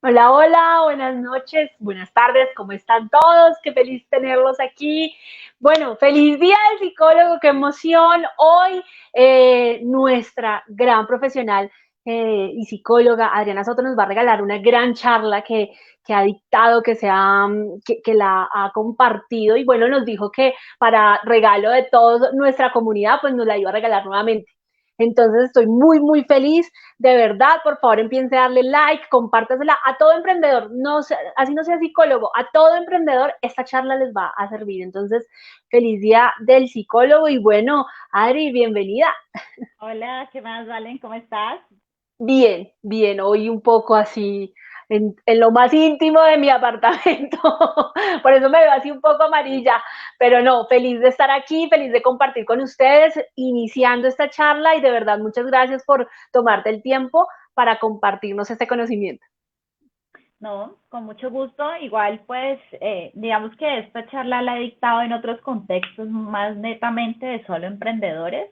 Hola, hola, buenas noches, buenas tardes, ¿cómo están todos? Qué feliz tenerlos aquí. Bueno, feliz día del psicólogo, qué emoción. Hoy nuestra gran profesional y psicóloga Adriana Soto nos va a regalar una gran charla que ha dictado, que la ha compartido y bueno, nos dijo que para regalo de toda nuestra comunidad, pues nos la iba a regalar nuevamente. Entonces estoy muy, muy feliz. De verdad, por favor, empiece a darle like, compártasela a todo emprendedor, no, así no sea psicólogo, a todo emprendedor, esta charla les va a servir. Entonces, feliz día del psicólogo y bueno, Adri, bienvenida. Hola, ¿qué más, Valen? ¿Cómo estás? Bien, bien, hoy un poco así en lo más íntimo de mi apartamento, por eso me veo así un poco amarilla, pero no, feliz de estar aquí, feliz de compartir con ustedes, iniciando esta charla y de verdad muchas gracias por tomarte el tiempo para compartirnos este conocimiento. No, con mucho gusto. Igual, pues, digamos que esta charla la he dictado en otros contextos más netamente de solo emprendedores.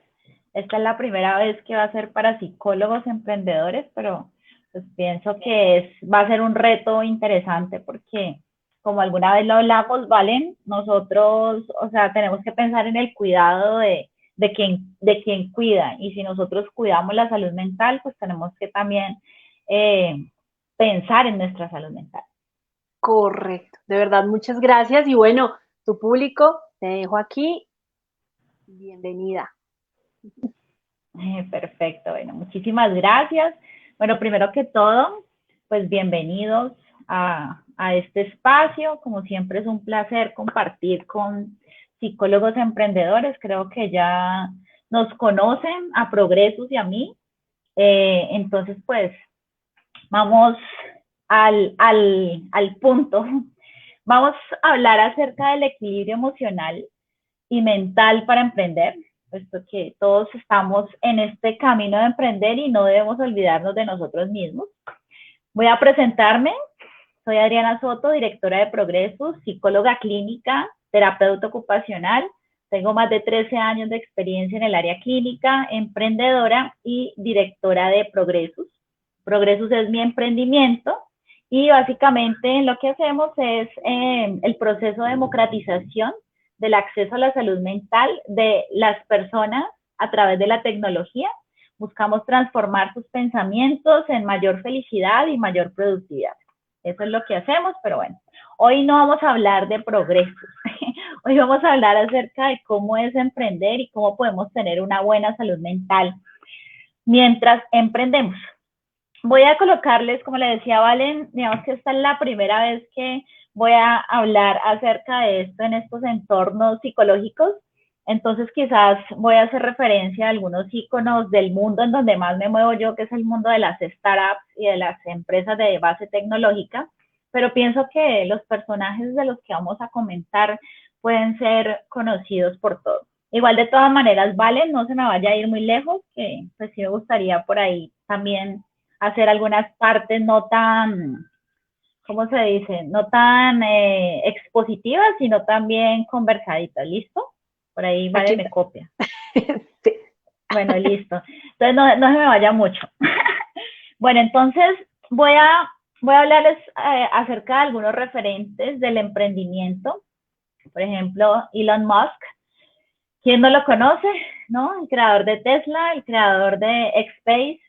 Esta es la primera vez que va a ser para psicólogos emprendedores, pero pues pienso que va a ser un reto interesante porque, como alguna vez lo hablamos, Valen, nosotros, o sea, tenemos que pensar en el cuidado de quien cuida. Y si nosotros cuidamos la salud mental, pues tenemos que también eh, pensar en nuestra salud mental. Correcto, de verdad muchas gracias y bueno, tu público, te dejo aquí, bienvenida. Perfecto, bueno, muchísimas gracias. Bueno, primero que todo, pues bienvenidos a este espacio. Como siempre es un placer compartir con psicólogos emprendedores. Creo que ya nos conocen a Progresos y a mí. Entonces, pues vamos al punto. Vamos a hablar acerca del equilibrio emocional y mental para emprender, puesto que todos estamos en este camino de emprender y no debemos olvidarnos de nosotros mismos. Voy a presentarme. Soy Adriana Soto, directora de Progresos, psicóloga clínica, terapeuta ocupacional. Tengo más de 13 años de experiencia en el área clínica, emprendedora y directora de Progresos. Progresos es mi emprendimiento y básicamente lo que hacemos es el proceso de democratización del acceso a la salud mental de las personas a través de la tecnología. Buscamos transformar sus pensamientos en mayor felicidad y mayor productividad. Eso es lo que hacemos, pero bueno, hoy no vamos a hablar de progresos. Hoy vamos a hablar acerca de cómo es emprender y cómo podemos tener una buena salud mental mientras emprendemos. Voy a colocarles, como le decía Valen, digamos que esta es la primera vez que voy a hablar acerca de esto en estos entornos psicológicos. Entonces quizás voy a hacer referencia a algunos iconos del mundo en donde más me muevo yo, que es el mundo de las startups y de las empresas de base tecnológica, pero pienso que los personajes de los que vamos a comentar pueden ser conocidos por todos. Igual de todas maneras, Valen, no se me vaya a ir muy lejos, que pues sí me gustaría por ahí también hacer algunas partes no tan, ¿cómo se dice? No tan expositivas, sino también conversaditas. ¿Listo? Por ahí vale Aquí me está. copia. Sí. Bueno, listo. Entonces no se me vaya mucho. Bueno, entonces voy a hablarles acerca de algunos referentes del emprendimiento. Por ejemplo, Elon Musk. ¿Quién no lo conoce? ¿No? El creador de Tesla, el creador de X-Space.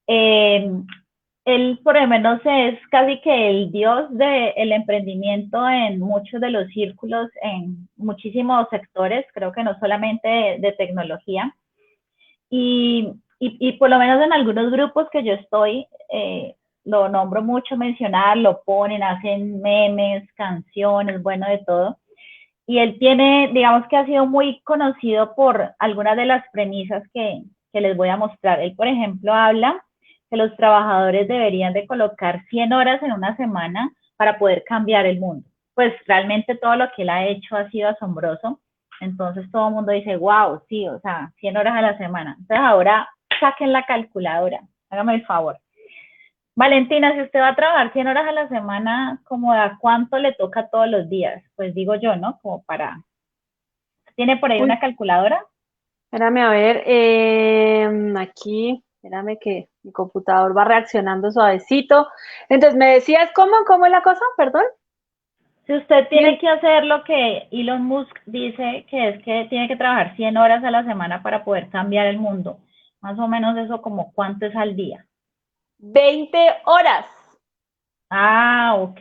Eh, Él por lo menos es casi que el dios del emprendimiento en muchos de los círculos, en muchísimos sectores, creo que no solamente de tecnología. Y por lo menos en algunos grupos que yo estoy, lo nombro mucho mencionar, lo ponen, hacen memes, canciones, bueno, de todo. Y él tiene, digamos que ha sido muy conocido por algunas de las premisas que les voy a mostrar. Él, por ejemplo, habla que los trabajadores deberían de colocar 100 horas en una semana para poder cambiar el mundo. Pues realmente todo lo que él ha hecho ha sido asombroso. Entonces todo el mundo dice, wow, sí, o sea, 100 horas a la semana. Entonces ahora saquen la calculadora, hágame el favor. Valentina, si usted va a trabajar 100 horas a la semana, ¿cómo a cuánto le toca todos los días? Pues digo yo, ¿no? Como para... ¿Tiene por ahí Uy, una calculadora? espérame a ver, aquí, Espérame que mi computador va reaccionando suavecito. Entonces, me decías, ¿cómo es la cosa? Perdón. Si usted tiene Bien. que hacer lo que Elon Musk dice, que es que tiene que trabajar 100 horas a la semana para poder cambiar el mundo, más o menos eso como cuánto es al día. 20 horas. Ah, ok.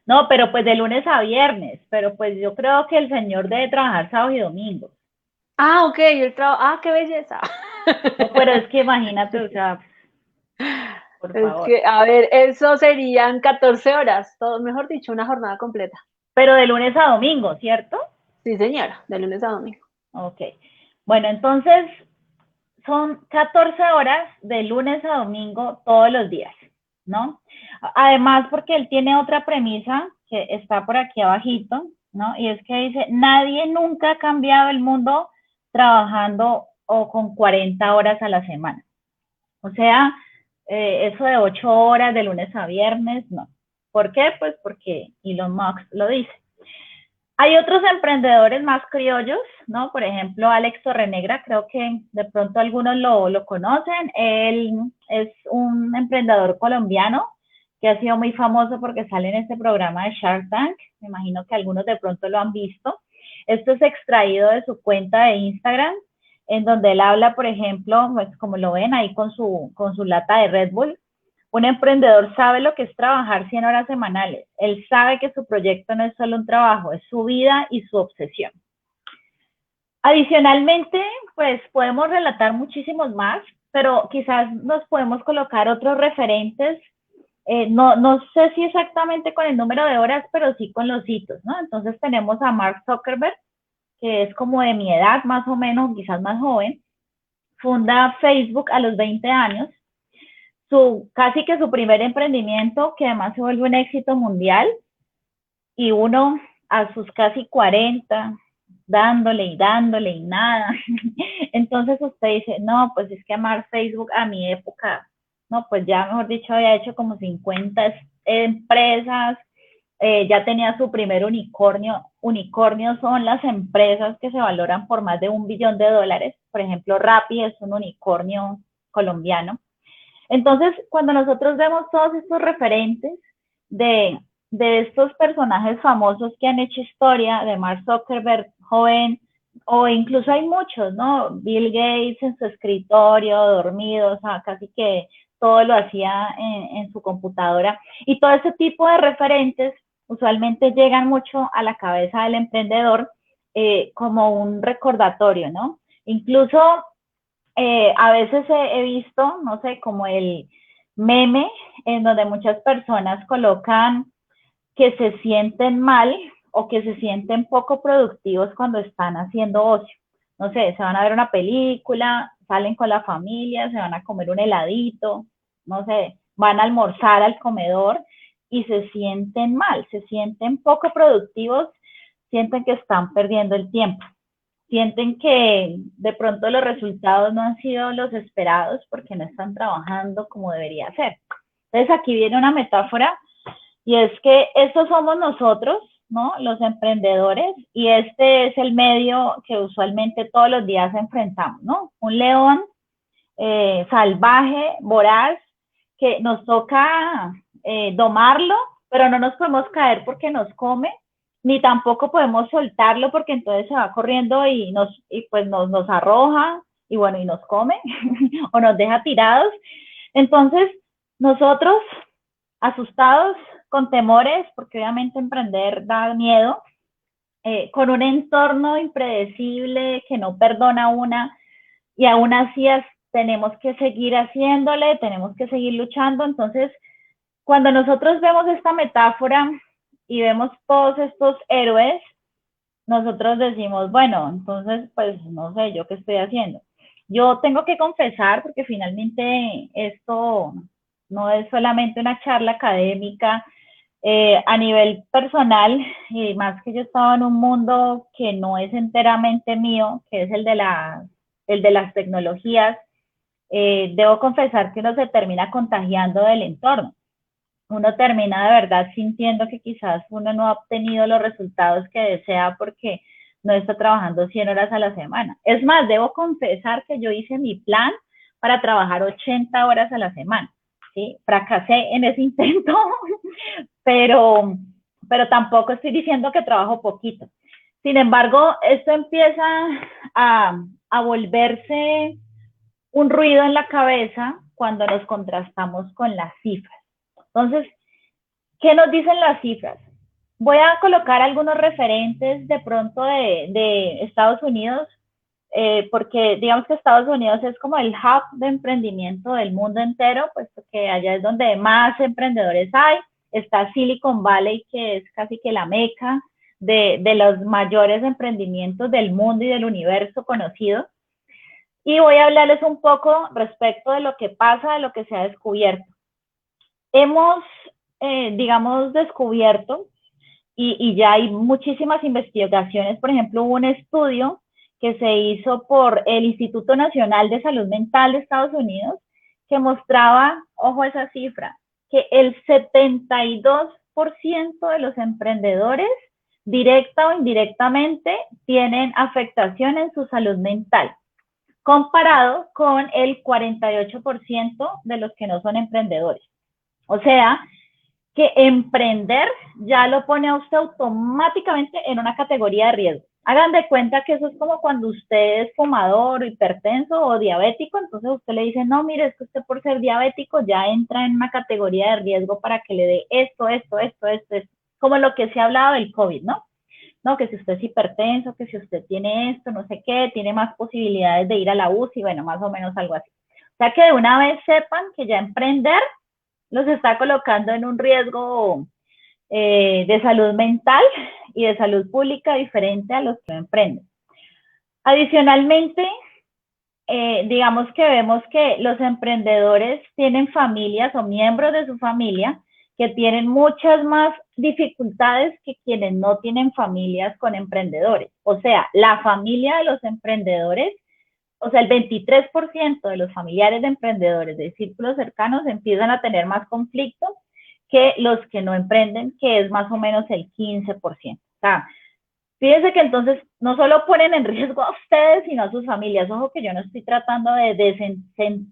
No, pero pues de lunes a viernes, pero pues yo creo que el señor debe trabajar sábado y domingo. Ah, ok, el trabajo. Ah, qué belleza. No, pero es que imagínate, o sea, por Es favor. que, a ver, eso serían 14 horas, todo, mejor dicho, una jornada completa. Pero de lunes a domingo, ¿cierto? Sí, señora, de lunes a domingo. Ok. Bueno, entonces son 14 horas de lunes a domingo todos los días, ¿no? Además, porque él tiene otra premisa que está por aquí abajito, ¿no? Y es que dice, nadie nunca ha cambiado el mundo trabajando o con 40 horas a la semana. O sea, eso de 8 horas de lunes a viernes, no. ¿Por qué? Pues porque Elon Musk lo dice. Hay otros emprendedores más criollos, ¿no? Por ejemplo, Alex Torrenegra, creo que de pronto algunos lo conocen. Él es un emprendedor colombiano que ha sido muy famoso porque sale en este programa de Shark Tank. Me imagino que algunos de pronto lo han visto. Esto es extraído de su cuenta de Instagram, en donde él habla, por ejemplo, pues como lo ven ahí con su lata de Red Bull. Un emprendedor sabe lo que es trabajar 100 horas semanales. Él sabe que su proyecto no es solo un trabajo, es su vida y su obsesión. Adicionalmente, pues podemos relatar muchísimos más, pero quizás nos podemos colocar otros referentes. No sé si exactamente con el número de horas, pero sí con los hitos, ¿no? Entonces tenemos a Mark Zuckerberg, que es como de mi edad, más o menos, quizás más joven. Funda Facebook a los 20 años, casi que su primer emprendimiento, que además se vuelve un éxito mundial, y uno a sus casi 40, dándole y nada. Entonces usted dice, no, pues es que amar Facebook a mi época, no, pues ya mejor dicho, había hecho como 50 empresas, ya tenía su primer unicornio. Unicornios son las empresas que se valoran por más de $1 billón. Por ejemplo, Rappi es un unicornio colombiano. Entonces, cuando nosotros vemos todos estos referentes de, de estos personajes famosos que han hecho historia, de Mark Zuckerberg joven, o incluso hay muchos, ¿no? Bill Gates en su escritorio, dormido, o sea, casi que todo lo hacía en su computadora. Y todo ese tipo de referentes usualmente llegan mucho a la cabeza del emprendedor como un recordatorio, ¿no? Incluso a veces he visto, no sé, como el meme en donde muchas personas colocan que se sienten mal o que se sienten poco productivos cuando están haciendo ocio. No sé, se van a ver una película, salen con la familia, se van a comer un heladito, no sé, van a almorzar al comedor y se sienten mal, se sienten poco productivos, sienten que están perdiendo el tiempo, sienten que de pronto los resultados no han sido los esperados porque no están trabajando como debería ser. Entonces aquí viene una metáfora y es que estos somos nosotros, ¿no? Los emprendedores, y este es el medio que usualmente todos los días enfrentamos, ¿no? Un león salvaje, voraz, que nos toca domarlo, pero no nos podemos caer porque nos come, ni tampoco podemos soltarlo porque entonces se va corriendo y pues nos arroja y bueno, y nos come o nos deja tirados. Entonces, nosotros asustados, con temores, porque obviamente emprender da miedo, con un entorno impredecible que no perdona una, y aún así tenemos que seguir haciéndole, tenemos que seguir luchando. Entonces, cuando nosotros vemos esta metáfora y vemos todos estos héroes, nosotros decimos, bueno, entonces, pues no sé, ¿yo qué estoy haciendo? Yo tengo que confesar, porque finalmente esto no es solamente una charla académica, a nivel personal, y más que yo estaba en un mundo que no es enteramente mío, que es el de las tecnologías, debo confesar que uno se termina contagiando del entorno. Uno termina de verdad sintiendo que quizás uno no ha obtenido los resultados que desea porque no está trabajando 100 horas a la semana. Es más, debo confesar que yo hice mi plan para trabajar 80 horas a la semana. ¿Sí? Fracasé en ese intento, pero, pero tampoco estoy diciendo que trabajo poquito. Sin embargo, esto empieza a volverse un ruido en la cabeza cuando nos contrastamos con las cifras. Entonces, ¿qué nos dicen las cifras? Voy a colocar algunos referentes de pronto de Estados Unidos, porque digamos que Estados Unidos es como el hub de emprendimiento del mundo entero, puesto que allá es donde más emprendedores hay. Está Silicon Valley, que es casi que la meca de los mayores emprendimientos del mundo y del universo conocido. Y voy a hablarles un poco respecto de lo que pasa, de lo que se ha descubierto. Hemos, digamos, descubierto, y ya hay muchísimas investigaciones, por ejemplo, hubo un estudio que se hizo por el Instituto Nacional de Salud Mental de Estados Unidos, que mostraba, ojo esa cifra, que el 72% de los emprendedores, directa o indirectamente, tienen afectación en su salud mental, comparado con el 48% de los que no son emprendedores. O sea, que emprender ya lo pone a usted automáticamente en una categoría de riesgo. Hagan de cuenta que eso es como cuando usted es fumador, o hipertenso o diabético, entonces usted le dice, no, mire, es que usted por ser diabético ya entra en una categoría de riesgo para que le dé esto, como lo que se ha hablado del COVID, ¿no? No, que si usted es hipertenso, que si usted tiene esto, no sé qué, tiene más posibilidades de ir a la UCI, bueno, más o menos algo así. O sea que de una vez sepan que ya emprender los está colocando en un riesgo de salud mental y de salud pública diferente a los que emprenden. Adicionalmente, digamos que vemos que los emprendedores tienen familias o miembros de su familia que tienen muchas más dificultades que quienes no tienen familias con emprendedores. O sea, la familia de los emprendedores, o sea, el 23% de los familiares de emprendedores de círculos cercanos empiezan a tener más conflictos que los que no emprenden, que es más o menos el 15%. O sea, fíjense que entonces no solo ponen en riesgo a ustedes, sino a sus familias. Ojo que yo no estoy tratando de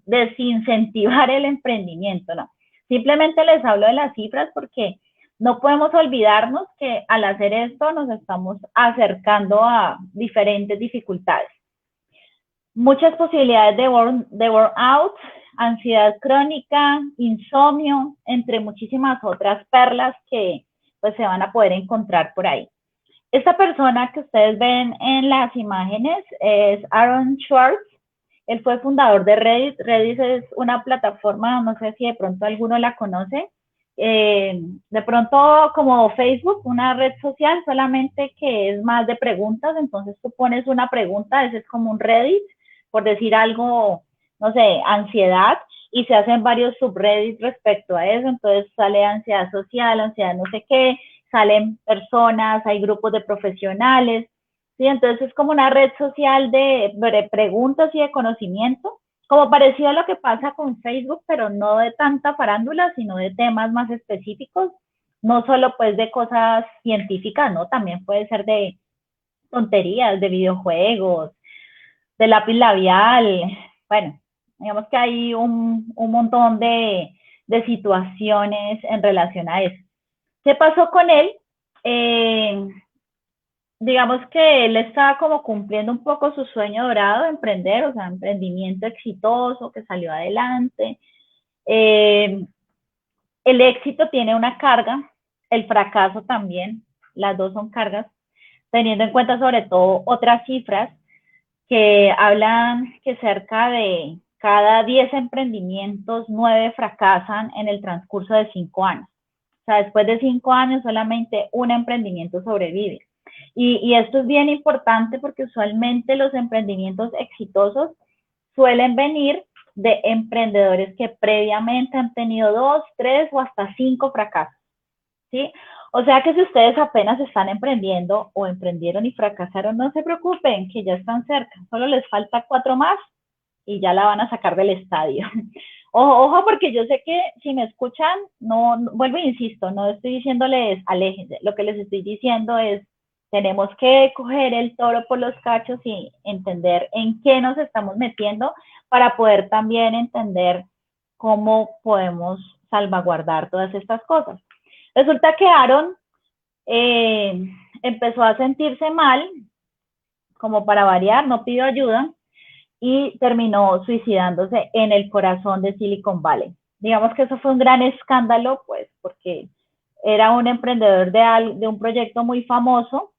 desincentivar el emprendimiento, no. Simplemente les hablo de las cifras porque no podemos olvidarnos que al hacer esto nos estamos acercando a diferentes dificultades. Muchas posibilidades de burnout, ansiedad crónica, insomnio, entre muchísimas otras perlas que pues se van a poder encontrar por ahí. Esta persona que ustedes ven en las imágenes es Aaron Swartz. Él fue fundador de Reddit. Reddit es una plataforma, no sé si de pronto alguno la conoce, de pronto como Facebook, una red social, solamente que es más de preguntas. Entonces tú pones una pregunta, ese es como un Reddit, por decir algo, no sé, ansiedad, y se hacen varios subreddits respecto a eso. Entonces sale ansiedad social, ansiedad no sé qué, salen personas, hay grupos de profesionales, ¿sí? Entonces es como una red social de preguntas y de conocimiento, como parecido a lo que pasa con Facebook, pero no de tanta farándula, sino de temas más específicos, no solo pues de cosas científicas, ¿no? También puede ser de tonterías, de videojuegos, de lápiz labial, bueno, digamos que hay un montón de situaciones en relación a eso. ¿Qué pasó con él? Digamos que él estaba como cumpliendo un poco su sueño dorado de emprender, o sea, emprendimiento exitoso que salió adelante. El éxito tiene una carga, el fracaso también, las dos son cargas, teniendo en cuenta sobre todo otras cifras que hablan que cerca de cada 10 emprendimientos, 9 fracasan en el transcurso de 5 años. O sea, después de 5 años solamente un emprendimiento sobrevive. Y esto es bien importante porque usualmente los emprendimientos exitosos suelen venir de emprendedores que previamente han tenido 2, 3 o hasta 5 fracasos, ¿sí? O sea que si ustedes apenas están emprendiendo o emprendieron y fracasaron, no se preocupen, que ya están cerca. Solo les falta 4 más y ya la van a sacar del estadio. Ojo, ojo, porque yo sé que si me escuchan, no, vuelvo e insisto, no estoy diciéndoles aléjense. Lo que les estoy diciendo es Tenemos que coger el toro por los cachos y entender en qué nos estamos metiendo para poder también entender cómo podemos salvaguardar todas estas cosas. Resulta que Aaron empezó a sentirse mal, como para variar, no pidió ayuda y terminó suicidándose en el corazón de Silicon Valley. Digamos que eso fue un gran escándalo, pues, porque era un emprendedor de un proyecto muy famoso,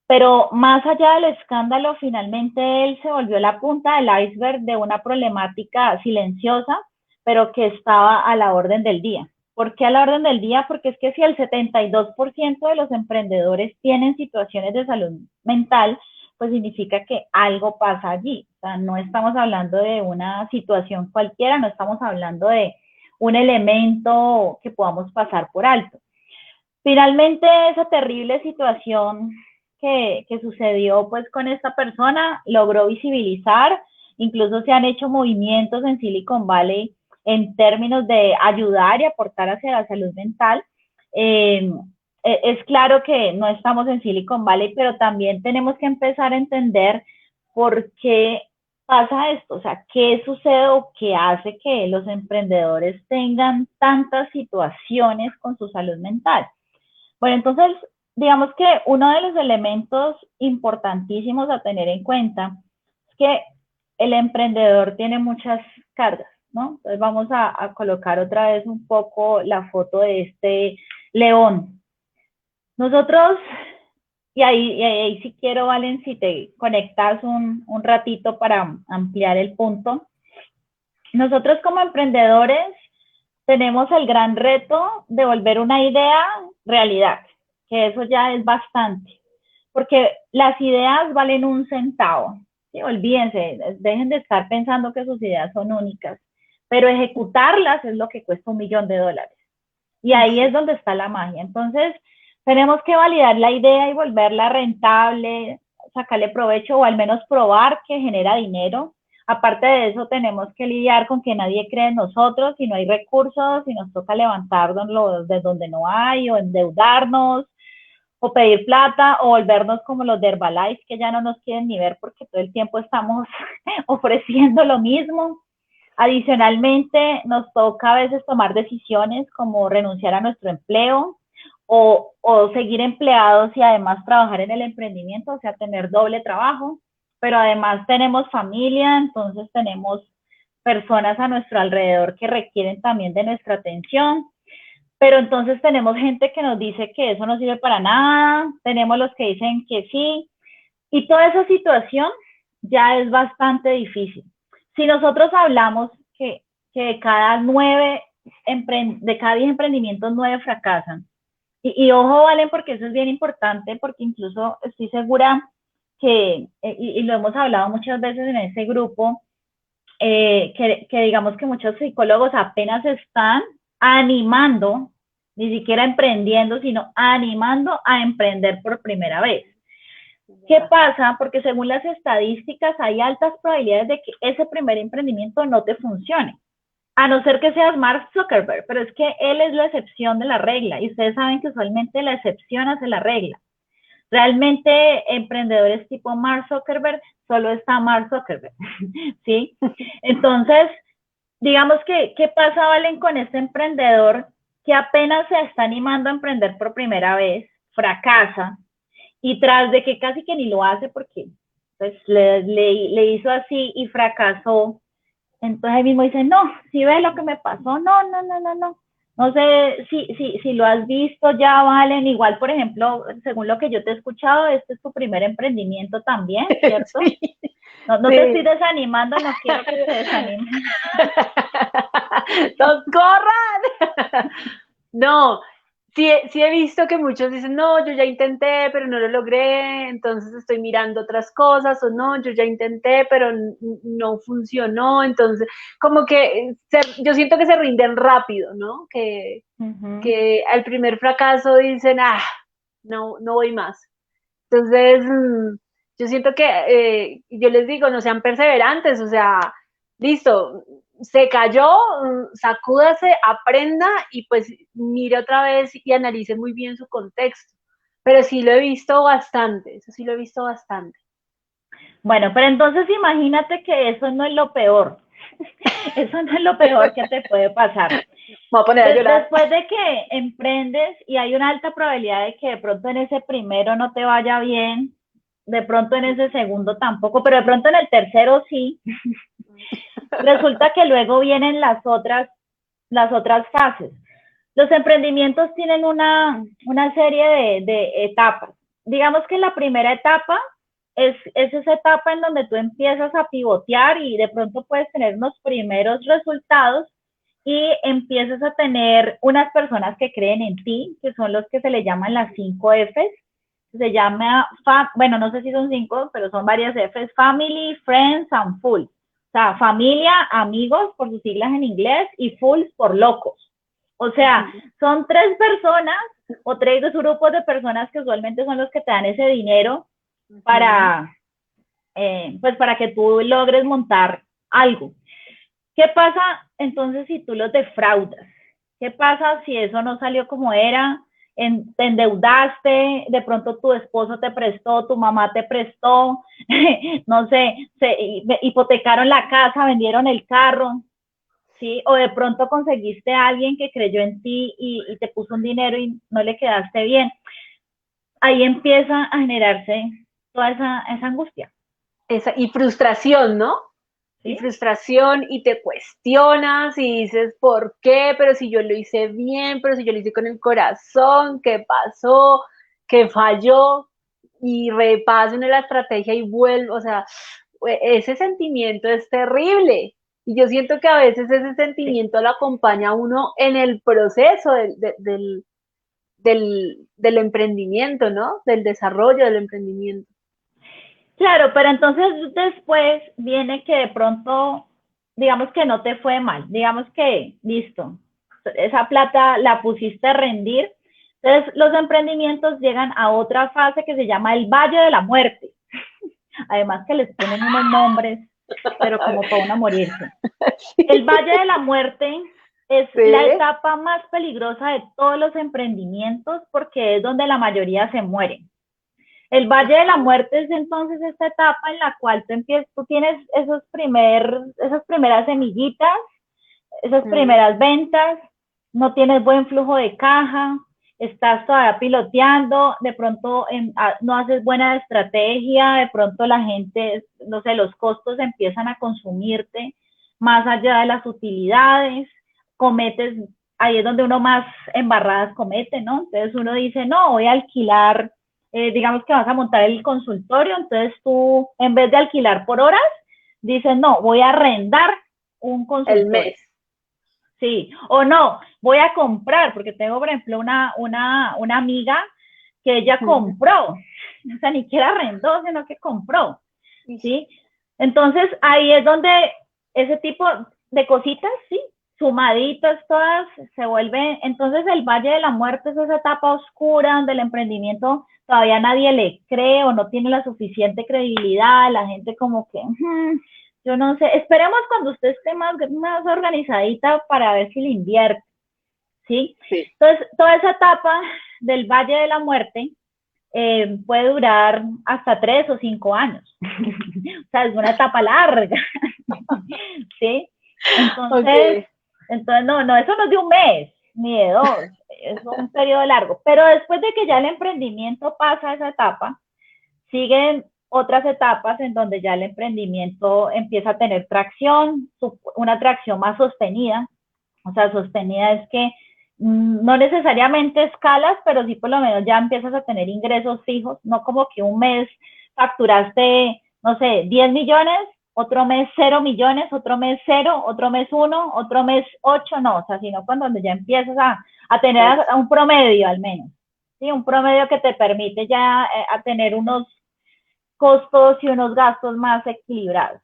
pero más allá del escándalo, finalmente él se volvió la punta del iceberg de una problemática silenciosa, pero que estaba a la orden del día. ¿Por qué a la orden del día? Porque es que si el 72% de los emprendedores tienen situaciones de salud mental, pues significa que algo pasa allí. O sea, no estamos hablando de una situación cualquiera, no estamos hablando de un elemento que podamos pasar por alto. Finalmente, esa terrible situación que sucedió pues con esta persona logró visibilizar, incluso se han hecho movimientos en Silicon Valley en términos de ayudar y aportar hacia la salud mental. Es claro que no estamos en Silicon Valley, pero también tenemos que empezar a entender por qué pasa esto, o sea, qué sucede o qué hace que los emprendedores tengan tantas situaciones con su salud mental. Bueno, entonces, digamos que uno de los elementos importantísimos a tener en cuenta es que el emprendedor tiene muchas cargas, ¿no? Entonces vamos a colocar otra vez un poco la foto de este león. Nosotros, y ahí sí quiero, Valen, si te conectas un ratito para ampliar el punto. Nosotros como emprendedores tenemos el gran reto de volver una idea realidad, que eso ya es bastante, porque las ideas valen un centavo. ¿Sí? Olvídense, dejen de estar pensando que sus ideas son únicas, pero ejecutarlas es lo que cuesta $1.000.000. Y ahí es donde está la magia. Entonces, tenemos que validar la idea y volverla rentable, sacarle provecho o al menos probar que genera dinero. Aparte de eso, tenemos que lidiar con que nadie cree en nosotros, si no hay recursos, si nos toca levantarnos de donde no hay, o endeudarnos, o pedir plata, o volvernos como los de Herbalife, que ya no nos quieren ni ver porque todo el tiempo estamos ofreciendo lo mismo. Adicionalmente, nos toca a veces tomar decisiones como renunciar a nuestro empleo o seguir empleados y además trabajar en el emprendimiento, o sea, tener doble trabajo, pero además tenemos familia, entonces tenemos personas a nuestro alrededor que requieren también de nuestra atención, pero entonces tenemos gente que nos dice que eso no sirve para nada, tenemos los que dicen que sí, y toda esa situación ya es bastante difícil. Si nosotros hablamos que de cada 10 emprendimientos, 9 fracasan. Y ojo, Valen, porque eso es bien importante, porque incluso estoy segura y lo hemos hablado muchas veces en ese grupo, que digamos que muchos psicólogos apenas están animando, ni siquiera emprendiendo, sino animando a emprender por primera vez. ¿Qué pasa? Porque según las estadísticas hay altas probabilidades de que ese primer emprendimiento no te funcione, a no ser que seas Mark Zuckerberg, pero es que él es la excepción de la regla y ustedes saben que usualmente la excepción hace la regla. Realmente emprendedores tipo Mark Zuckerberg, solo está Mark Zuckerberg, ¿sí? Entonces, digamos que, ¿qué pasa, Valen, con este emprendedor que apenas se está animando a emprender por primera vez, fracasa, y tras de que casi que ni lo hace porque pues le hizo así y fracasó, entonces él mismo dice, no, si ves lo que me pasó, no. No sé si lo has visto ya, Valen, igual, por ejemplo, según lo que yo te he escuchado, este es tu primer emprendimiento también, ¿cierto? Sí. No sí. Te estoy desanimando, no quiero que te desanimen. ¡Nos corran! No, sí he visto que muchos dicen, no, yo ya intenté, pero no lo logré, entonces estoy mirando otras cosas, o no, yo ya intenté, pero no funcionó, entonces como que yo siento que se rinden rápido, ¿no? Que al primer fracaso dicen, no voy más. Entonces, yo siento que yo les digo, no sean perseverantes, o sea, listo, se cayó, sacúdase, aprenda y pues mire otra vez y analice muy bien su contexto. pero sí lo he visto bastante, eso sí lo he visto bastante. Bueno, pero entonces imagínate que eso no es lo peor. Eso no es lo peor que te puede pasar. Me voy a poner a llorar. Después de que emprendes y hay una alta probabilidad de que de pronto en ese primero no te vaya bien, de pronto en ese segundo tampoco, pero de pronto en el tercero sí, resulta que luego vienen las otras fases. Los emprendimientos tienen una serie de etapas. Digamos que la primera etapa es esa etapa en donde tú empiezas a pivotear y de pronto puedes tener unos primeros resultados y empiezas a tener unas personas que creen en ti, que son los que se le llaman las 5 Fs. Se llama, bueno, no sé si son 5, pero son varias Fs: Family, Friends and Fools. O sea, familia, amigos, por sus siglas en inglés, y fools por locos. O sea, son 3 personas o 3 grupos de personas que usualmente son los que te dan ese dinero para, pues para que tú logres montar algo. ¿Qué pasa entonces si tú los defraudas? ¿Qué pasa si eso no salió como era? Te endeudaste, de pronto tu esposo te prestó, tu mamá te prestó, no sé, se hipotecaron la casa, vendieron el carro, ¿sí? O de pronto conseguiste a alguien que creyó en ti y te puso un dinero y no le quedaste bien. Ahí empieza a generarse toda esa angustia. Y frustración, ¿no? Y ¿Sí? frustración y te cuestionas y dices, ¿por qué? Pero si yo lo hice bien, pero si yo lo hice con el corazón, ¿qué pasó? ¿Qué falló? Y repaso en la estrategia y vuelvo, o sea, ese sentimiento es terrible. Y yo siento que a veces ese Sí. sentimiento lo acompaña a uno en el proceso del emprendimiento, ¿no? Del desarrollo del emprendimiento. Claro, pero entonces después viene que de pronto, digamos que no te fue mal, digamos que listo, esa plata la pusiste a rendir. Entonces los emprendimientos llegan a otra fase que se llama el Valle de la Muerte. Además que les ponen unos nombres, pero como para uno morirse. El Valle de la Muerte es la Sí. etapa más peligrosa de todos los emprendimientos porque es donde la mayoría se mueren. El Valle de la Muerte es entonces esta etapa en la cual tú tienes esas primeras semillitas, esas Mm. primeras ventas, no tienes buen flujo de caja, estás todavía piloteando, de pronto no haces buena estrategia, de pronto la gente, no sé, los costos empiezan a consumirte más allá de las utilidades, cometes, ahí es donde uno más embarradas comete, ¿no? Entonces uno dice, no, voy a alquilar, digamos que vas a montar el consultorio, entonces tú en vez de alquilar por horas, dices, no, voy a arrendar un El consultorio. mes. Sí, o no, voy a comprar, porque tengo, por ejemplo, una amiga que ella compró, o sea, ni siquiera arrendó, sino que compró, ¿sí? Entonces, ahí es donde ese tipo de cositas, sí, sumaditas todas, se vuelve, entonces el Valle de la Muerte es esa etapa oscura donde el emprendimiento todavía nadie le cree o no tiene la suficiente credibilidad, la gente como que, yo no sé, esperemos cuando usted esté más organizadita para ver si le invierte, ¿sí? Sí. Entonces, toda esa etapa del Valle de la Muerte puede durar hasta 3 o 5 años. O sea, es una etapa larga, ¿sí? Entonces, Ok. no, eso no es de un mes, ni de 2, es un periodo largo. Pero después de que ya el emprendimiento pasa esa etapa, siguen otras etapas en donde ya el emprendimiento empieza a tener tracción, una tracción más sostenida. O sea, sostenida es que no necesariamente escalas, pero sí por lo menos ya empiezas a tener ingresos fijos, no como que un mes facturaste, no sé, 10 millones, otro mes 0 millones, otro mes 0, otro mes 1, otro mes 8, no, o sea, sino cuando ya empiezas a tener un promedio al menos, ¿sí? Un promedio que te permite ya a tener unos costos y unos gastos más equilibrados.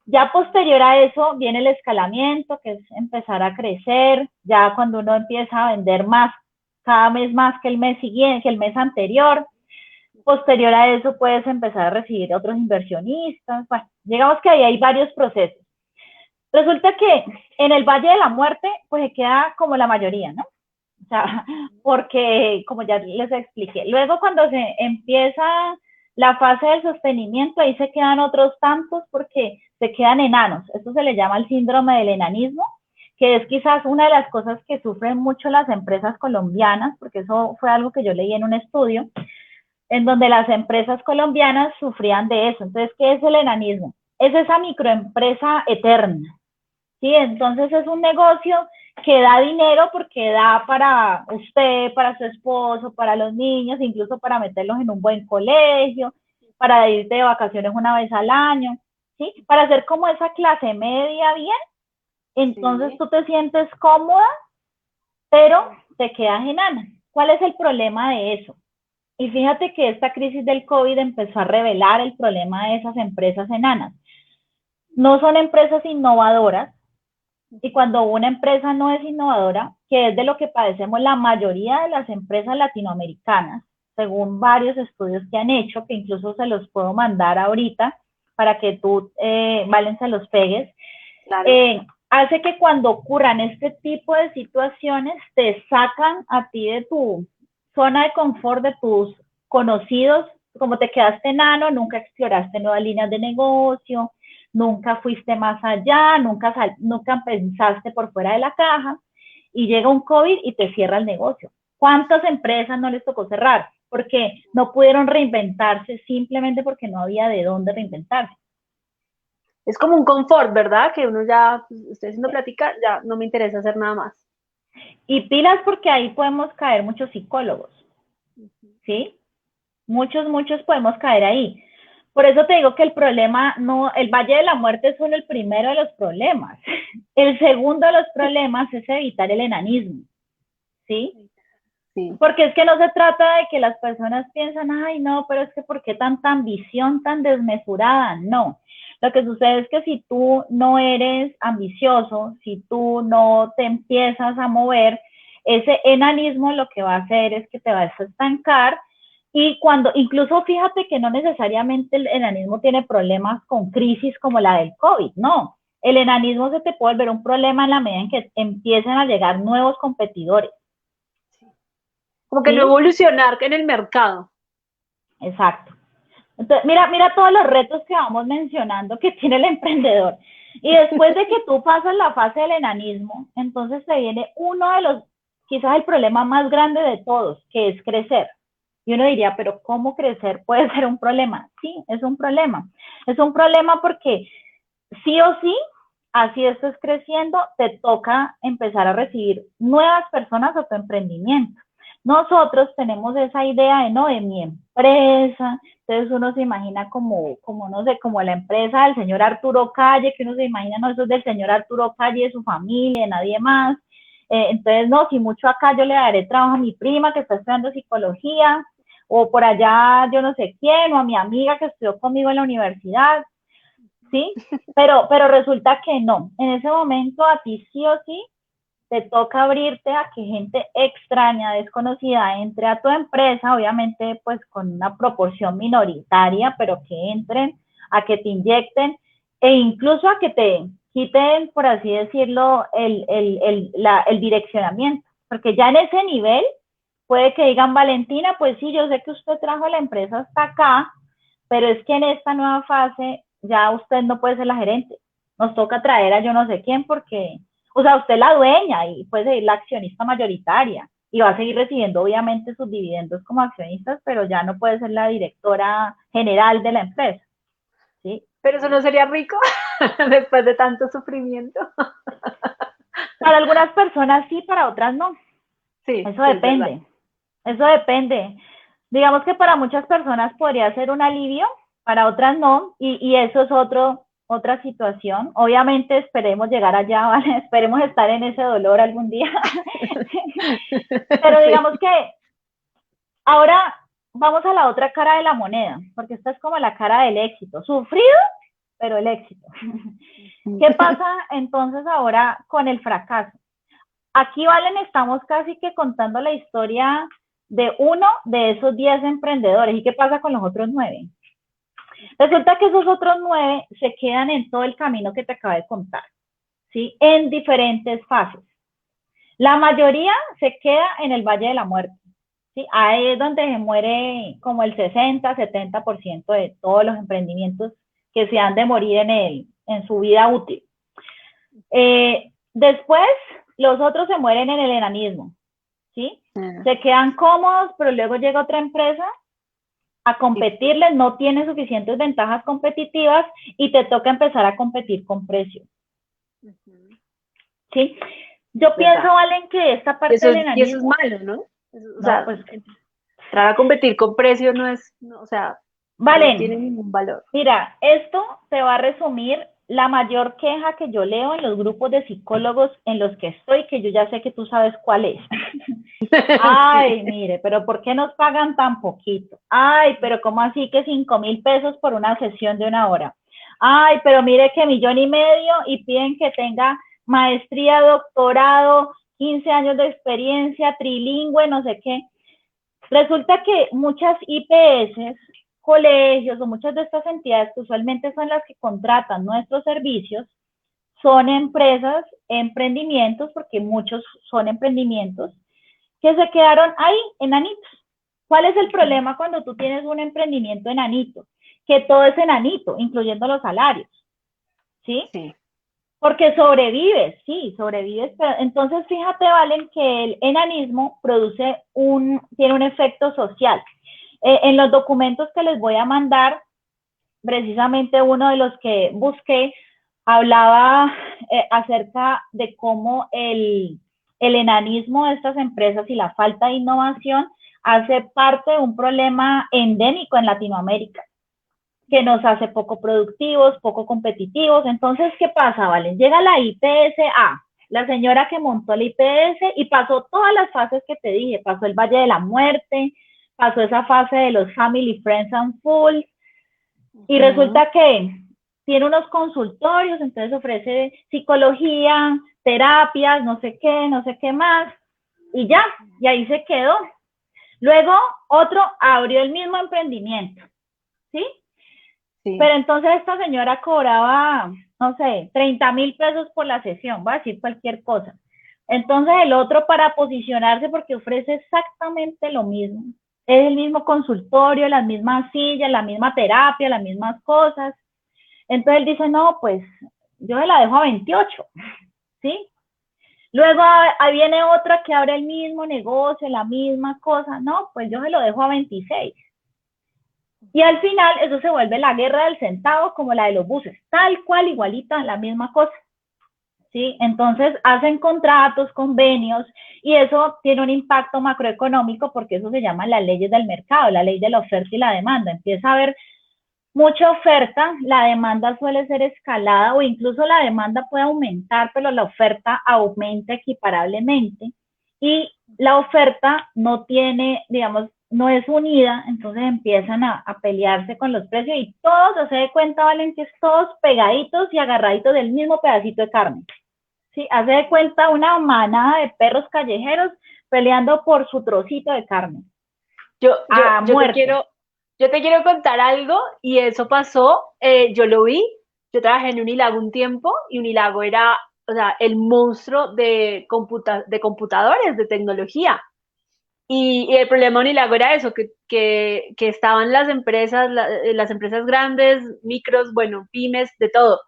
Ya posterior a eso viene el escalamiento, que es empezar a crecer, ya cuando uno empieza a vender más, cada mes más que el mes siguiente, que el mes anterior. Posterior a eso puedes empezar a recibir otros inversionistas. Bueno, digamos que ahí hay varios procesos. Resulta que en el Valle de la Muerte, pues se queda como la mayoría, ¿no? O sea, porque, como ya les expliqué, luego cuando se empieza la fase del sostenimiento, ahí se quedan otros tantos porque se quedan enanos. Esto se le llama el síndrome del enanismo, que es quizás una de las cosas que sufren mucho las empresas colombianas, porque eso fue algo que yo leí en un estudio, en donde las empresas colombianas sufrían de eso. Entonces, ¿qué es el enanismo? Es esa microempresa eterna, ¿sí? Entonces es un negocio que da dinero porque da para usted, para su esposo, para los niños, incluso para meterlos en un buen colegio, para ir de vacaciones una vez al año, ¿sí? Para hacer como esa clase media bien, entonces Sí, tú te sientes cómoda, pero te quedas enana. ¿Cuál es el problema de eso? Y fíjate que esta crisis del COVID empezó a revelar el problema de esas empresas enanas. No son empresas innovadoras, y cuando una empresa no es innovadora, que es de lo que padecemos la mayoría de las empresas latinoamericanas, según varios estudios que han hecho, que incluso se los puedo mandar ahorita para que tú, Valen, se los pegues, claro. hace que cuando ocurran este tipo de situaciones te sacan a ti de tu zona de confort, de tus conocidos, como te quedaste enano, nunca exploraste nuevas líneas de negocio, nunca fuiste más allá, nunca pensaste por fuera de la caja, y llega un COVID y te cierra el negocio. ¿Cuántas empresas no les tocó cerrar? Porque no pudieron reinventarse simplemente porque no había de dónde reinventarse. Es como un confort, ¿verdad? Que uno ya, pues, estoy haciendo plática, ya no me interesa hacer nada más. Y pilas porque ahí podemos caer muchos psicólogos, ¿sí? Muchos podemos caer ahí. Por eso te digo que el problema no, el Valle de la Muerte es solo el primero de los problemas. El segundo de los problemas es evitar el enanismo, ¿sí? Sí. Porque es que no se trata de que las personas piensan, ay, no, pero es que ¿por qué tanta ambición tan desmesurada? No. Lo que sucede es que si tú no eres ambicioso, si tú no te empiezas a mover, ese enanismo lo que va a hacer es que te vas a estancar y cuando, incluso fíjate que no necesariamente el enanismo tiene problemas con crisis como la del COVID, no. El enanismo se te puede volver un problema en la medida en que empiecen a llegar nuevos competidores, Como que no ¿sí? evolucionar en el mercado. Exacto. Entonces, mira todos los retos que vamos mencionando que tiene el emprendedor. Y después de que tú pasas la fase del enanismo, entonces te viene uno de los, quizás el problema más grande de todos, que es crecer. Y uno diría, pero ¿cómo crecer puede ser un problema? Sí, es un problema. Es un problema porque sí o sí, así estés creciendo, te toca empezar a recibir nuevas personas a tu emprendimiento. Nosotros tenemos esa idea de, no, de mi empresa, entonces uno se imagina como, no sé, como la empresa del señor Arturo Calle, que uno se imagina, no, eso es del señor Arturo Calle, de su familia, de nadie más. Entonces, no, si mucho acá yo le daré trabajo a mi prima que está estudiando psicología, o por allá yo no sé quién, o a mi amiga que estudió conmigo en la universidad, ¿sí? Pero resulta que no. En ese momento a ti sí o sí te toca abrirte a que gente extraña, desconocida, entre a tu empresa, obviamente pues con una proporción minoritaria, pero que entren, a que te inyecten e incluso a que te quiten, por así decirlo, el direccionamiento. Porque ya en ese nivel puede que digan, Valentina, pues sí, yo sé que usted trajo la empresa hasta acá, pero es que en esta nueva fase ya usted no puede ser la gerente. Nos toca traer a yo no sé quién porque, o sea, usted es la dueña y puede ser la accionista mayoritaria y va a seguir recibiendo obviamente sus dividendos como accionistas, pero ya no puede ser la directora general de la empresa, ¿sí? Pero eso no sería rico después de tanto sufrimiento. Para algunas personas sí, para otras no. Sí, Eso sí, es verdad. depende. Eso depende. Digamos que para muchas personas podría ser un alivio, para otras no, y eso es otra situación. Obviamente esperemos llegar allá, ¿vale? Esperemos estar en ese dolor algún día. Pero Sí. digamos que ahora vamos a la otra cara de la moneda, porque esta es como la cara del éxito. Sufrido, pero el éxito. ¿Qué pasa entonces ahora con el fracaso? Aquí, Valen, estamos casi que contando la historia de uno de esos 10 emprendedores. ¿Y qué pasa con los otros 9? Resulta que esos otros 9 se quedan en todo el camino que te acabo de contar, ¿sí? En diferentes fases. La mayoría se queda en el Valle de la Muerte. ¿Sí? Ahí es donde se muere como el 60-70% de todos los emprendimientos que se han de morir en su vida útil. Después, los otros se mueren en el enanismo. ¿Sí? Se quedan cómodos, pero luego llega otra empresa a competirles, no tiene suficientes ventajas competitivas y te toca empezar a competir con precio. ¿Sí? Yo pienso, Valen, que esta parte del enanismo... Y eso es malo, ¿no? O sea, pues, entrar a competir con precio no es, no, o sea, Valen, no tiene ningún valor. Mira, esto te va a resumir la mayor queja que yo leo en los grupos de psicólogos en los que estoy, que yo ya sé que tú sabes cuál es. Ay, sí. Mire, pero ¿por qué nos pagan tan poquito? Ay, pero ¿cómo así que 5,000 pesos por una sesión de 1 hora? Ay, pero mire que 1,500,000 y piden que tenga maestría, doctorado, 15 años de experiencia, trilingüe, no sé qué. Resulta que muchas IPS, colegios o muchas de estas entidades que usualmente son las que contratan nuestros servicios, son empresas, emprendimientos, porque muchos son emprendimientos, que se quedaron ahí, enanitos. ¿Cuál es el problema cuando tú tienes un emprendimiento enanito? Que todo es enanito, incluyendo los salarios. ¿Sí? Sí. Porque sobrevives, sí, sobrevives, pero entonces fíjate, Valen, que el enanismo tiene un efecto social. En los documentos que les voy a mandar, precisamente uno de los que busqué hablaba acerca de cómo el enanismo de estas empresas y la falta de innovación hace parte de un problema endémico en Latinoamérica, que nos hace poco productivos, poco competitivos. Entonces, ¿qué pasa, Valen? Llega la IPSA, la señora que montó la IPS y pasó todas las fases que te dije, pasó el Valle de la Muerte, pasó esa fase de los Family, Friends and Fools, y resulta que tiene unos consultorios, entonces ofrece psicología, terapias, no sé qué más, y ya, y ahí se quedó. Luego otro abrió el mismo emprendimiento, ¿sí? Sí. Pero entonces esta señora cobraba, no sé, 30,000 pesos por la sesión, va a decir cualquier cosa. Entonces el otro, para posicionarse, porque ofrece exactamente lo mismo, es el mismo consultorio, las mismas sillas, la misma terapia, las mismas cosas. Entonces él dice, no, pues yo se la dejo a 28, ¿sí? Luego ahí viene otra que abre el mismo negocio, la misma cosa, no, pues yo se lo dejo a 26. Y al final eso se vuelve la guerra del centavo, como la de los buses, tal cual, igualita, la misma cosa. ¿Sí? Entonces hacen contratos, convenios, y eso tiene un impacto macroeconómico porque eso se llama las leyes del mercado, la ley de la oferta y la demanda. Empieza a haber mucha oferta, la demanda suele ser escalada o incluso la demanda puede aumentar, pero la oferta aumenta equiparablemente y la oferta no tiene, digamos, no es unida, entonces empiezan a pelearse con los precios y todos, se de cuenta, Valen, que es todos pegaditos y agarraditos del mismo pedacito de carne. ¿Sí? Hace de cuenta una manada de perros callejeros peleando por su trocito de carne. Yo te quiero contar algo y eso pasó, yo lo vi, yo trabajé en Unilago un tiempo y Unilago era, o sea, el monstruo de computadores, de tecnología. Y el problema de Unilago era eso, que estaban las empresas grandes, micros, bueno, pymes, de todo.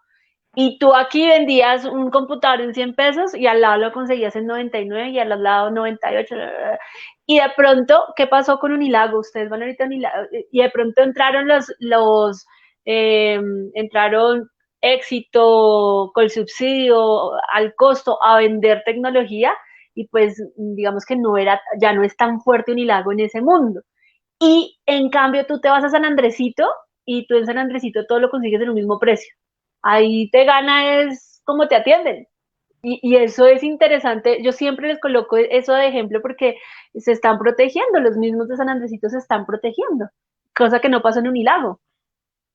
Y tú aquí vendías un computador en 100 pesos y al lado lo conseguías en 99 y al lado 98. Y de pronto, ¿qué pasó con Unilago? Ustedes van ahorita a Unilago y de pronto entraron Éxito, con subsidio, al costo, a vender tecnología y pues digamos que ya no es tan fuerte Unilago en ese mundo. Y en cambio tú te vas a San Andresito y tú en San Andresito todo lo consigues en un mismo precio. Ahí te gana es como te atienden. Y eso es interesante. Yo siempre les coloco eso de ejemplo porque se están protegiendo, los mismos de San Andresito se están protegiendo, cosa que no pasó en Unilago.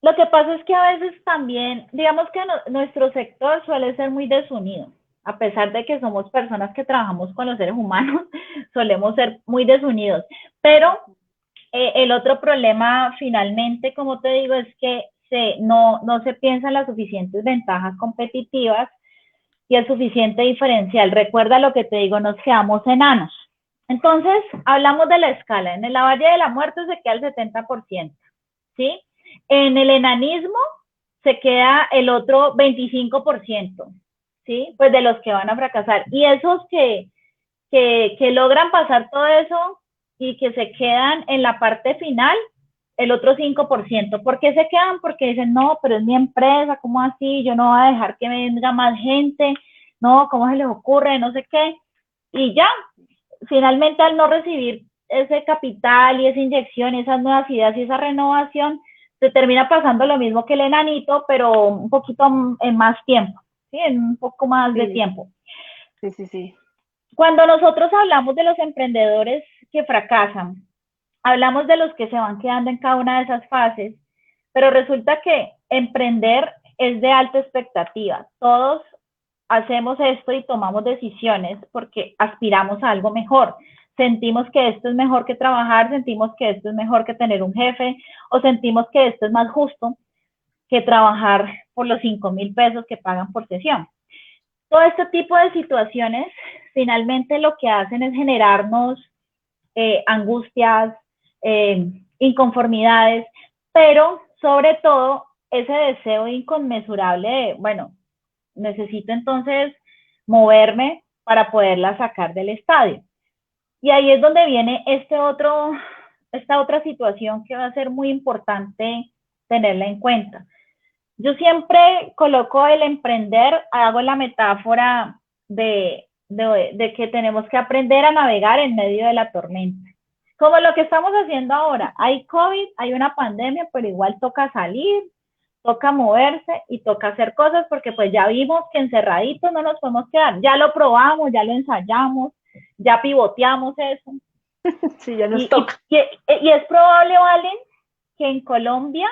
Lo que pasa es que a veces también, digamos que nuestro sector suele ser muy desunido. A pesar de que somos personas que trabajamos con los seres humanos, solemos ser muy desunidos. Pero el otro problema, finalmente, como te digo, es que no se piensan las suficientes ventajas competitivas y el suficiente diferencial. Recuerda lo que te digo, nos quedamos enanos. Entonces, hablamos de la escala. En la Valle de la Muerte se queda el 70%, ¿sí? En el enanismo se queda el otro 25%, ¿sí? Pues de los que van a fracasar. Y esos que logran pasar todo eso y que se quedan en la parte final, el otro 5%. ¿Por qué se quedan? Porque dicen, no, pero es mi empresa, ¿cómo así? Yo no voy a dejar que venga más gente, no, ¿cómo se les ocurre? No sé qué. Y ya, finalmente al no recibir ese capital y esa inyección, esas nuevas ideas y esa renovación, se termina pasando lo mismo que el enanito, pero un poquito en más tiempo, ¿sí? En un poco más de tiempo. Sí. Cuando nosotros hablamos de los emprendedores que fracasan, hablamos de los que se van quedando en cada una de esas fases, pero resulta que emprender es de alta expectativa. Todos hacemos esto y tomamos decisiones porque aspiramos a algo mejor. Sentimos que esto es mejor que trabajar, sentimos que esto es mejor que tener un jefe, o sentimos que esto es más justo que trabajar por los 5,000 pesos que pagan por sesión. Todo este tipo de situaciones finalmente lo que hacen es generarnos angustias, inconformidades, pero sobre todo ese deseo inconmensurable de, bueno, necesito entonces moverme para poderla sacar del estadio. Y ahí es donde viene esta otra situación que va a ser muy importante tenerla en cuenta. Yo siempre coloco el emprender, hago la metáfora de que tenemos que aprender a navegar en medio de la tormenta. Como lo que estamos haciendo ahora. Hay COVID, hay una pandemia, pero igual toca salir, toca moverse y toca hacer cosas porque pues ya vimos que encerraditos no nos podemos quedar. Ya lo probamos, ya lo ensayamos, ya pivoteamos eso. Sí, ya nos toca. Y es probable, Valen, que en Colombia,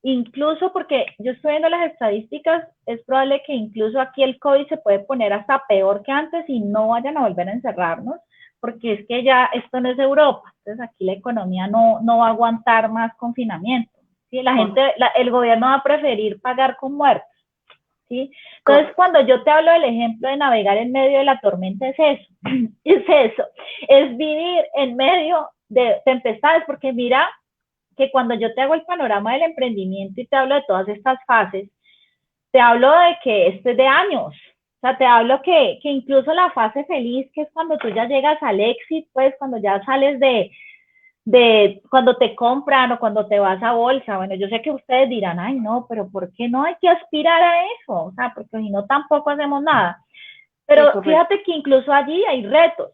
incluso porque yo estoy viendo las estadísticas, es probable que incluso aquí el COVID se puede poner hasta peor que antes y no vayan a volver a encerrarnos, porque es que ya esto no es Europa, entonces aquí la economía no va a aguantar más confinamiento. ¿Sí? El gobierno va a preferir pagar con muertos. ¿Sí? Entonces, cuando yo te hablo del ejemplo de navegar en medio de la tormenta, es vivir en medio de tempestades, porque mira que cuando yo te hago el panorama del emprendimiento y te hablo de todas estas fases, te hablo de que esto es de años. O sea, te hablo que incluso la fase feliz, que es cuando tú ya llegas al éxito, pues cuando ya sales de cuando te compran o cuando te vas a bolsa. Bueno, yo sé que ustedes dirán, ay, no, pero ¿por qué no hay que aspirar a eso? O sea, porque si no, tampoco hacemos nada. Pero sí, fíjate que incluso allí hay retos,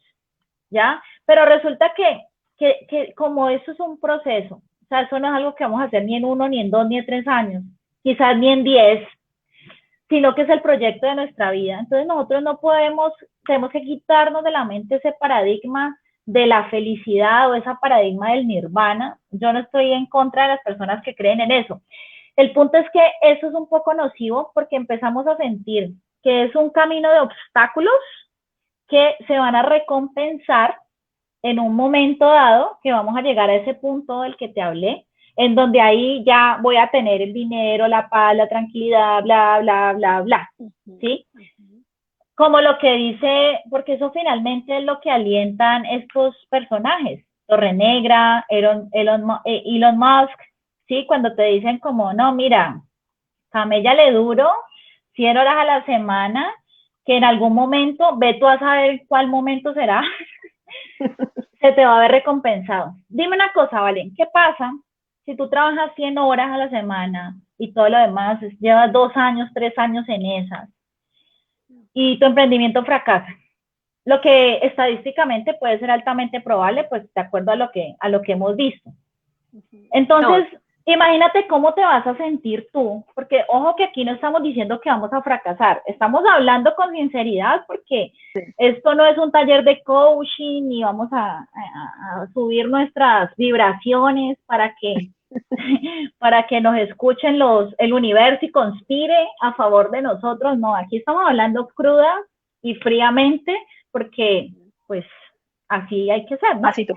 ¿ya? Pero resulta que como eso es un proceso, o sea, eso no es algo que vamos a hacer ni en 1, ni en 2, ni en 3 años, quizás ni en 10, sino que es el proyecto de nuestra vida. Entonces nosotros no podemos, tenemos que quitarnos de la mente ese paradigma de la felicidad o ese paradigma del nirvana. Yo no estoy en contra de las personas que creen en eso. El punto es que eso es un poco nocivo porque empezamos a sentir que es un camino de obstáculos que se van a recompensar en un momento dado, que vamos a llegar a ese punto del que te hablé, en donde ahí ya voy a tener el dinero, la paz, la tranquilidad, bla, bla, bla, bla, ¿sí? Como lo que dice, porque eso finalmente es lo que alientan estos personajes, Torre Negra, Elon Musk, ¿sí? Cuando te dicen como, no, mira, caméllale duro, 100 horas a la semana, que en algún momento, ve tú a saber cuál momento será, se te va a ver recompensado. Dime una cosa, Valen, ¿qué pasa si tú trabajas 100 horas a la semana y todo lo demás, llevas 2 años, 3 años en esas y tu emprendimiento fracasa? Lo que estadísticamente puede ser altamente probable, pues de acuerdo a lo que hemos visto. Entonces, imagínate cómo te vas a sentir tú, porque ojo que aquí no estamos diciendo que vamos a fracasar, estamos hablando con sinceridad porque esto no es un taller de coaching ni vamos a subir nuestras vibraciones para que nos escuchen el universo y conspire a favor de nosotros. No, aquí estamos hablando cruda y fríamente porque pues así hay que ser, ¿no? Así tú.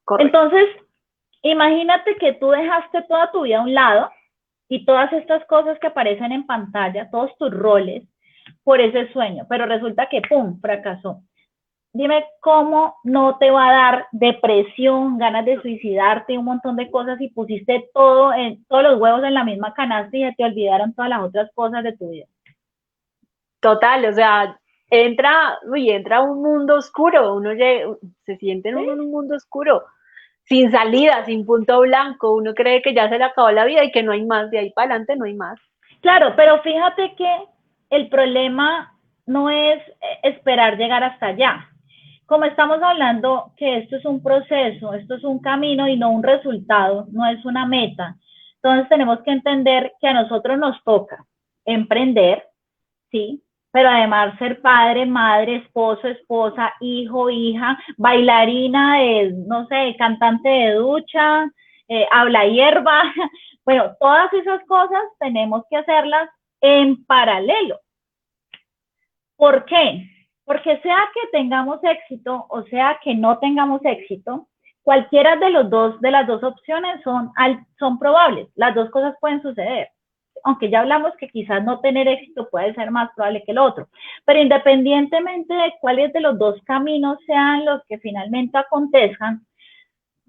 Correcto. Entonces, imagínate que tú dejaste toda tu vida a un lado y todas estas cosas que aparecen en pantalla, todos tus roles, por ese sueño, pero resulta que, ¡pum!, fracasó. Dime cómo no te va a dar depresión, ganas de suicidarte, un montón de cosas y pusiste todos los huevos en la misma canasta y te olvidaron todas las otras cosas de tu vida. Total, o sea, entra un mundo oscuro, se siente en ¿Sí? un mundo oscuro, sin salida, sin punto blanco, uno cree que ya se le acabó la vida y que no hay más, de ahí para adelante no hay más. Claro, pero fíjate que el problema no es esperar llegar hasta allá. Como estamos hablando que esto es un proceso, esto es un camino y no un resultado, no es una meta. Entonces tenemos que entender que a nosotros nos toca emprender, ¿sí? Pero además ser padre, madre, esposo, esposa, hijo, hija, bailarina, no sé, cantante de ducha, habla hierba. Bueno, todas esas cosas tenemos que hacerlas en paralelo. ¿Por qué? Porque sea que tengamos éxito o sea que no tengamos éxito, cualquiera de las dos opciones son probables. Las dos cosas pueden suceder. Aunque ya hablamos que quizás no tener éxito puede ser más probable que el otro. Pero independientemente de cuáles de los dos caminos sean los que finalmente acontezcan,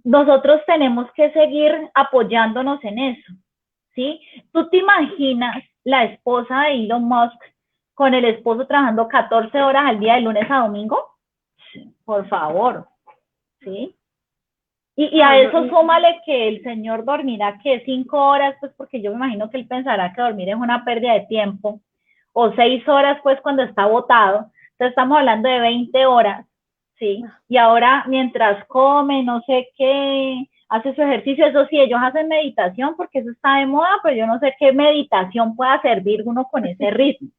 nosotros tenemos que seguir apoyándonos en eso, ¿sí? ¿Tú te imaginas la esposa de Elon Musk con el esposo trabajando 14 horas al día de lunes a domingo? Por favor, ¿sí? Y No, a no, eso súmale que el señor dormirá que 5 horas, pues porque yo me imagino que él pensará que dormir es una pérdida de tiempo, o 6 horas, pues cuando está botado. Entonces estamos hablando de 20 horas, ¿sí? Y ahora mientras come, no sé qué, hace su ejercicio, eso sí, ellos hacen meditación porque eso está de moda, pero yo no sé qué meditación pueda servir uno con ese ritmo,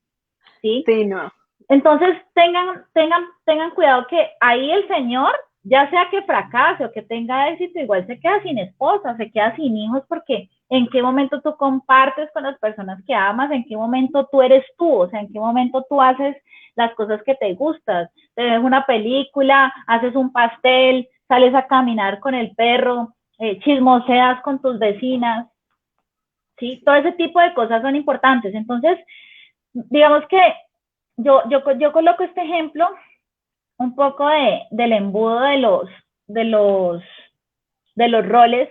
¿sí? sí, no. Entonces, tengan cuidado que ahí el señor, ya sea que fracase o que tenga éxito, igual se queda sin esposa, se queda sin hijos, porque en qué momento tú compartes con las personas que amas, en qué momento tú eres tú, o sea, en qué momento tú haces las cosas que te gustan, te ves una película, haces un pastel, sales a caminar con el perro, chismoseas con tus vecinas, ¿sí? Todo ese tipo de cosas son importantes. Entonces, digamos que yo coloco este ejemplo un poco del embudo de los, de los roles,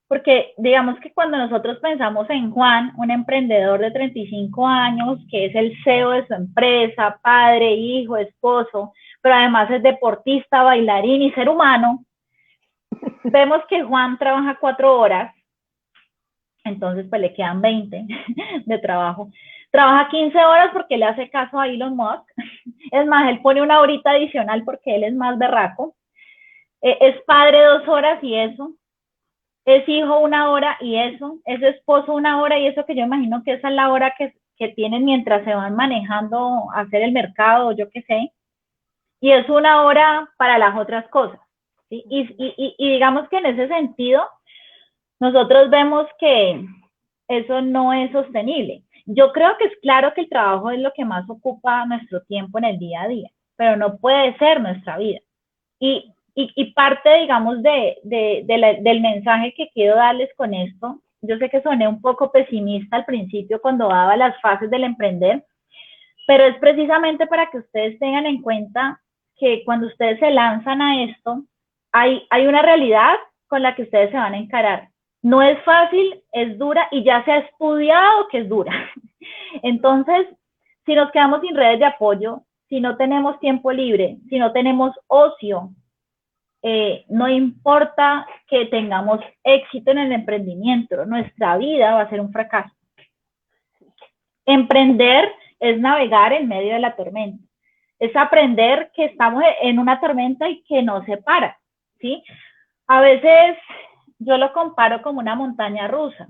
porque digamos que cuando nosotros pensamos en Juan, un emprendedor de 35 años, que es el CEO de su empresa, padre, hijo, esposo, pero además es deportista, bailarín y ser humano, vemos que Juan trabaja 4 horas, entonces pues le quedan 20 de trabajo. Trabaja 15 horas porque le hace caso a Elon Musk. Es más, él pone una horita adicional porque él es más berraco. Es padre 2 horas y eso. Es hijo 1 hora y eso. Es esposo 1 hora y eso, que yo imagino que esa es la hora que tienen mientras se van manejando a hacer el mercado, yo qué sé. Y es 1 hora para las otras cosas, ¿sí? Y digamos que en ese sentido, nosotros vemos que eso no es sostenible. Yo creo que es claro que el trabajo es lo que más ocupa nuestro tiempo en el día a día, pero no puede ser nuestra vida. Y parte, digamos, del mensaje que quiero darles con esto, yo sé que soné un poco pesimista al principio cuando daba las fases del emprender, pero es precisamente para que ustedes tengan en cuenta que cuando ustedes se lanzan a esto, hay una realidad con la que ustedes se van a encarar. No es fácil, es dura y ya se ha estudiado que es dura. Entonces, si nos quedamos sin redes de apoyo, si no tenemos tiempo libre, si no tenemos ocio, no importa que tengamos éxito en el emprendimiento, nuestra vida va a ser un fracaso. Emprender es navegar en medio de la tormenta, es aprender que estamos en una tormenta y que no se para, ¿sí? A veces yo lo comparo como una montaña rusa.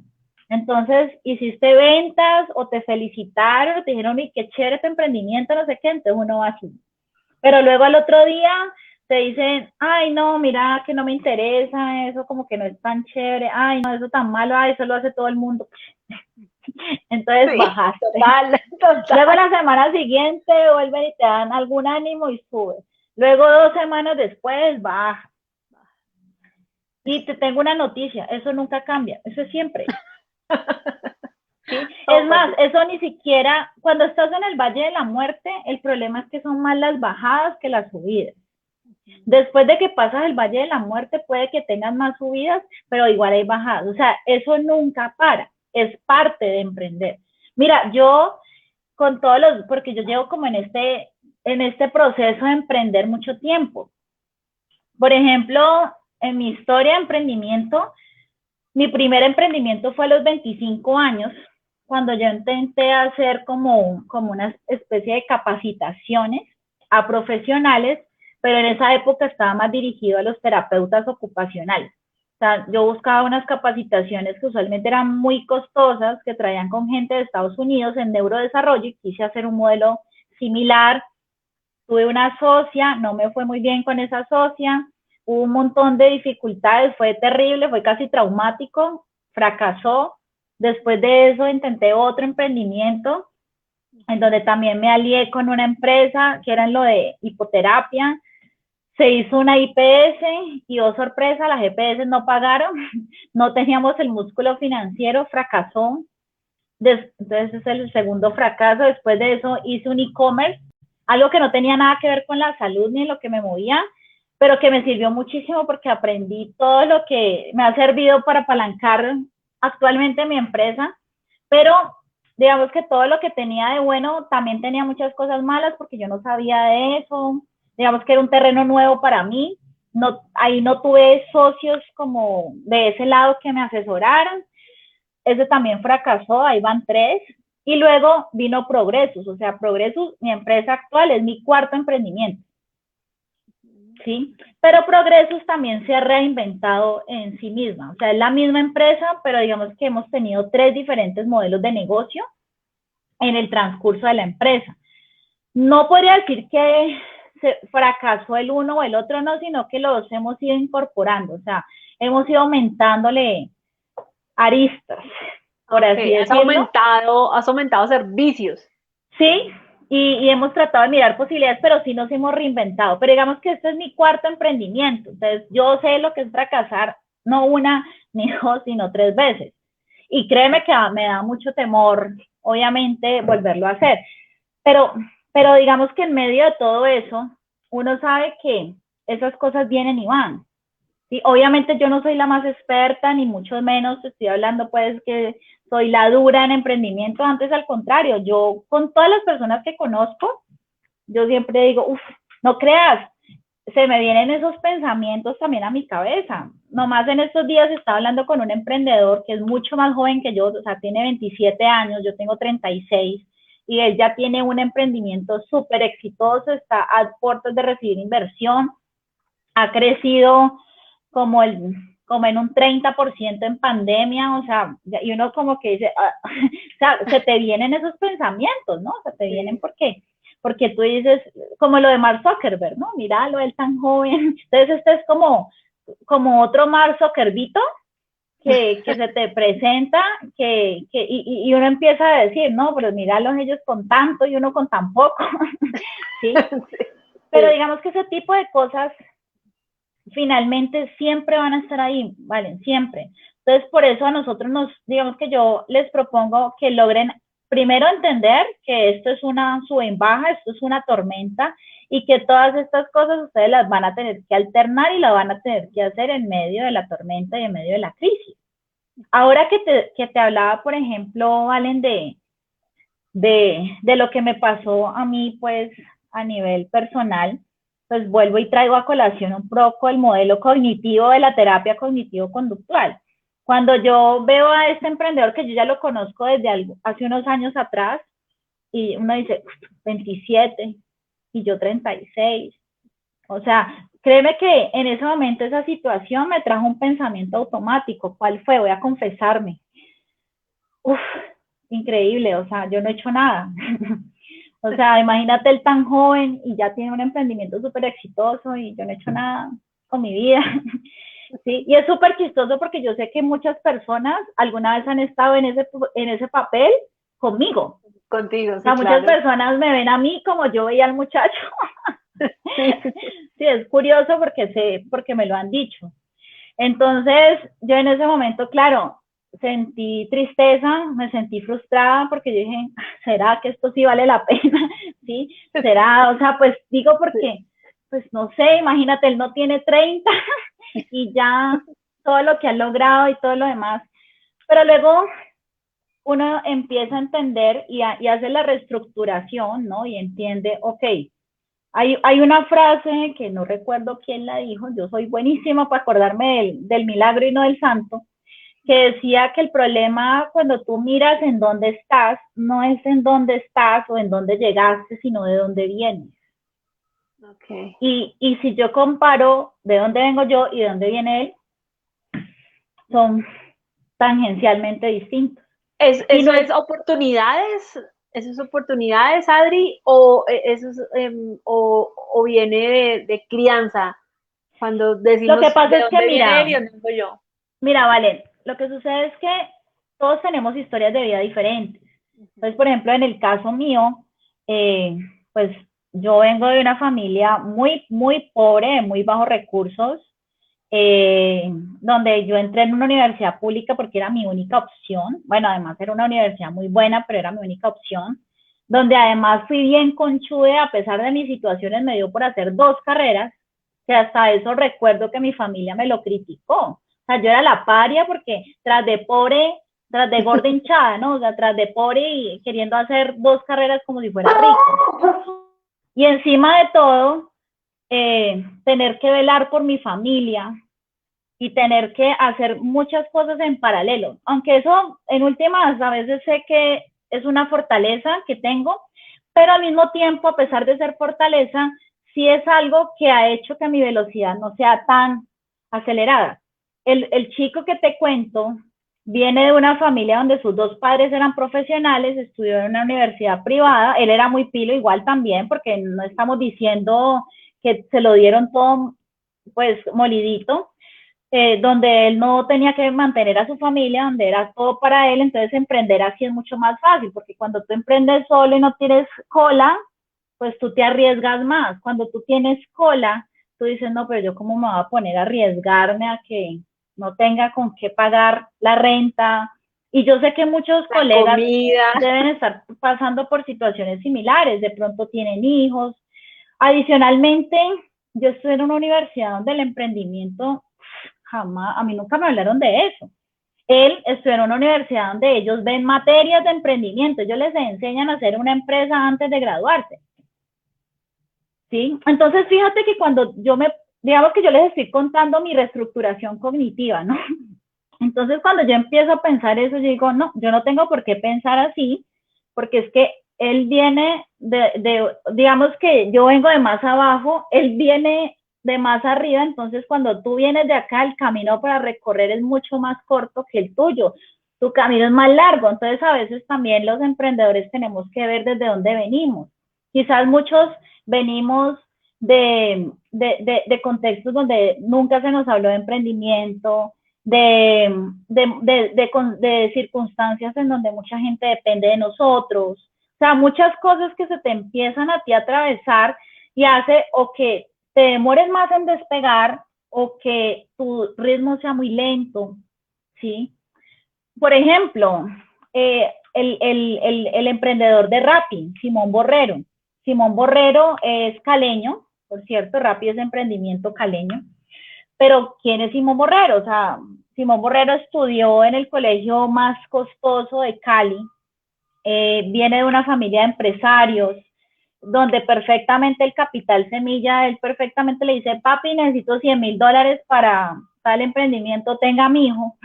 Entonces, hiciste ventas o te felicitaron o te dijeron, y qué chévere tu emprendimiento, no sé qué, entonces uno va así. Pero luego al otro día te dicen, ay, no, mira que no me interesa, eso como que no es tan chévere, ay, no, eso tan malo, ay, eso lo hace todo el mundo. Entonces Sí, bajaste. total, Luego total. la semana siguiente vuelven y te dan algún ánimo y subes. Luego 2 semanas después baja. Y te tengo una noticia, eso nunca cambia, eso es siempre. ¿sí? Es más, eso ni siquiera, cuando estás en el Valle de la Muerte, el problema es que son más las bajadas que las subidas. Después de que pasas el Valle de la Muerte, puede que tengas más subidas, pero igual hay bajadas. O sea, eso nunca para, es parte de emprender. Mira, yo con todos los, porque yo llevo como en este proceso de emprender mucho tiempo. Por ejemplo, en mi historia de emprendimiento, mi primer emprendimiento fue a los 25 años, cuando yo intenté hacer como una especie de capacitaciones a profesionales, pero en esa época estaba más dirigido a los terapeutas ocupacionales. O sea, yo buscaba unas capacitaciones que usualmente eran muy costosas, que traían con gente de Estados Unidos en neurodesarrollo, y quise hacer un modelo similar. Tuve una socia, no me fue muy bien con esa socia, hubo un montón de dificultades, fue terrible, fue casi traumático, fracasó. Después de eso intenté otro emprendimiento en donde también me alié con una empresa que era en lo de hipoterapia. Se hizo una IPS y, oh sorpresa, las EPS no pagaron, no teníamos el músculo financiero, fracasó. Entonces es el segundo fracaso. Después de eso hice un e-commerce, algo que no tenía nada que ver con la salud ni en lo que me movía, pero que me sirvió muchísimo porque aprendí todo lo que me ha servido para apalancar actualmente mi empresa. Pero digamos que todo lo que tenía de bueno también tenía muchas cosas malas porque yo no sabía de eso. Digamos que era un terreno nuevo para mí. No, ahí no tuve socios como de ese lado que me asesoraran. Ese también fracasó, ahí van 3. Y luego vino Progresus, o sea, Progresus, mi empresa actual, es mi cuarto emprendimiento. ¿Sí? Pero Progresus también se ha reinventado en sí misma. O sea, es la misma empresa, pero digamos que hemos tenido 3 diferentes modelos de negocio en el transcurso de la empresa. No podría decir que se fracasó el uno o el otro, no, sino que los hemos ido incorporando. O sea, hemos ido aumentándole aristas, por así decirlo. Has aumentado servicios. Sí, y hemos tratado de mirar posibilidades, pero sí nos hemos reinventado. Pero digamos que este es mi cuarto emprendimiento. Entonces, yo sé lo que es fracasar, no una ni dos, sino 3 veces. Y créeme que me da mucho temor, obviamente, volverlo a hacer. Pero, pero digamos que en medio de todo eso, uno sabe que esas cosas vienen y van. Sí, obviamente yo no soy la más experta, ni mucho menos estoy hablando pues que soy la dura en emprendimiento, antes al contrario, yo con todas las personas que conozco, yo siempre digo, uff, no creas, se me vienen esos pensamientos también a mi cabeza. Nomás en estos días estaba hablando con un emprendedor que es mucho más joven que yo, o sea, tiene 27 años, yo tengo 36, y él ya tiene un emprendimiento súper exitoso, está a puertas de recibir inversión, ha crecido como, como en un 30% en pandemia, o sea, y uno como que dice, o sea, se te vienen esos pensamientos, ¿no? Se te vienen porque tú dices, como lo de Mark Zuckerberg, ¿no? Míralo, él tan joven. Entonces este es como otro Mark Zuckerbergito que se te presenta, y uno empieza a decir, no, pero míralos ellos con tanto y uno con tan poco, ¿sí? Pero digamos que ese tipo de cosas finalmente siempre van a estar ahí, ¿vale? Siempre. Entonces, por eso a nosotros digamos que yo les propongo que logren primero entender que esto es una sube y baja, esto es una tormenta, y que todas estas cosas ustedes las van a tener que alternar y las van a tener que hacer en medio de la tormenta y en medio de la crisis. Ahora que te hablaba, por ejemplo, Valen, de lo que me pasó a mí, pues, a nivel personal, pues vuelvo y traigo a colación un poco el modelo cognitivo de la terapia cognitivo-conductual. Cuando yo veo a este emprendedor que yo ya lo conozco desde hace unos años atrás, y uno dice, 27 y yo 36. O sea, créeme que en ese momento esa situación me trajo un pensamiento automático. ¿Cuál fue? Voy a confesarme. Uf, increíble, o sea, yo no he hecho nada. O sea, imagínate él tan joven y ya tiene un emprendimiento súper exitoso y yo no he hecho nada con mi vida. ¿Sí? Y es súper chistoso porque yo sé que muchas personas alguna vez han estado en ese papel conmigo. Contigo, sí, o sea, muchas personas me ven a mí como yo veía al muchacho. Sí, es curioso porque me lo han dicho. Entonces, yo en ese momento, claro, sentí tristeza, me sentí frustrada porque yo dije, ¿será que esto sí vale la pena? ¿Sí? ¿Será? O sea, pues digo porque, pues no sé, imagínate, él no tiene 30 y ya todo lo que ha logrado y todo lo demás. Pero luego uno empieza a entender y hace la reestructuración, ¿no? Y entiende, ok, hay una frase que no recuerdo quién la dijo, yo soy buenísima para acordarme del milagro y no del santo, que decía que el problema cuando tú miras en dónde estás, no es en dónde estás o en dónde llegaste, sino de dónde vienes. Okay. Y si yo comparo de dónde vengo yo y de dónde viene él, son tangencialmente distintos. Y ¿Eso no es es oportunidades? ¿Eso es oportunidades, Adri? ¿O, eso es, o viene de crianza? Cuando lo que decimos pasa de es que, dónde viene él y dónde vengo yo. mira, Valen, lo que sucede es que todos tenemos historias de vida diferentes. Entonces, por ejemplo, en el caso mío, pues yo vengo de una familia muy, muy pobre, de muy bajos recursos, donde yo entré en una universidad pública porque era mi única opción. Bueno, además era una universidad muy buena, pero era mi única opción. Donde además fui bien conchuda, a pesar de mis situaciones, me dio por hacer dos carreras, que hasta eso recuerdo que mi familia me lo criticó. O sea, yo era la paria porque tras de pobre, tras de gorda hinchada, ¿no? O sea, tras de pobre y queriendo hacer dos carreras como si fuera rico. Y encima de todo, tener que velar por mi familia y tener que hacer muchas cosas en paralelo. Aunque eso, en últimas, a veces sé que es una fortaleza que tengo, pero al mismo tiempo, a pesar de ser fortaleza, sí es algo que ha hecho que mi velocidad no sea tan acelerada. El chico que te cuento viene de una familia donde sus dos padres eran profesionales, estudió en una universidad privada, él era muy pilo igual también, porque no estamos diciendo que se lo dieron todo pues molidito, donde él no tenía que mantener a su familia, donde era todo para él, entonces emprender así es mucho más fácil, porque cuando tú emprendes solo y no tienes cola, pues tú te arriesgas más. Cuando tú tienes cola, tú dices, no, pero yo cómo me voy a poner a arriesgarme a que no tenga con qué pagar la renta. Y yo sé que muchos La colegas comida. deben estar pasando por situaciones similares, de pronto tienen hijos. Adicionalmente, yo estuve en una universidad donde el emprendimiento jamás, a mí nunca me hablaron de eso. Él estudió en una universidad donde ellos ven materias de emprendimiento, ellos les enseñan a hacer una empresa antes de graduarse. ¿Sí? Entonces, fíjate que cuando digamos que yo les estoy contando mi reestructuración cognitiva, ¿no? Entonces, cuando yo empiezo a pensar eso, yo digo, no, yo no tengo por qué pensar así, porque es que él viene digamos que yo vengo de más abajo, él viene de más arriba, entonces cuando tú vienes de acá, el camino para recorrer es mucho más corto que el tuyo, tu camino es más largo, entonces a veces también los emprendedores tenemos que ver desde dónde venimos. Quizás muchos venimos de contextos donde nunca se nos habló de emprendimiento, de circunstancias en donde mucha gente depende de nosotros. O sea, muchas cosas que se te empiezan a ti a atravesar y hace o que te demores más en despegar o que tu ritmo sea muy lento, ¿sí? Por ejemplo, el emprendedor de Rappi, Simón Borrero. Simón Borrero es caleño, por cierto, Rappi es de emprendimiento caleño. Pero ¿quién es Simón Borrero? O sea, Simón Borrero estudió en el colegio más costoso de Cali, viene de una familia de empresarios, donde perfectamente el capital semilla, él perfectamente le dice, papi, necesito $100,000 para tal emprendimiento, tenga mi hijo,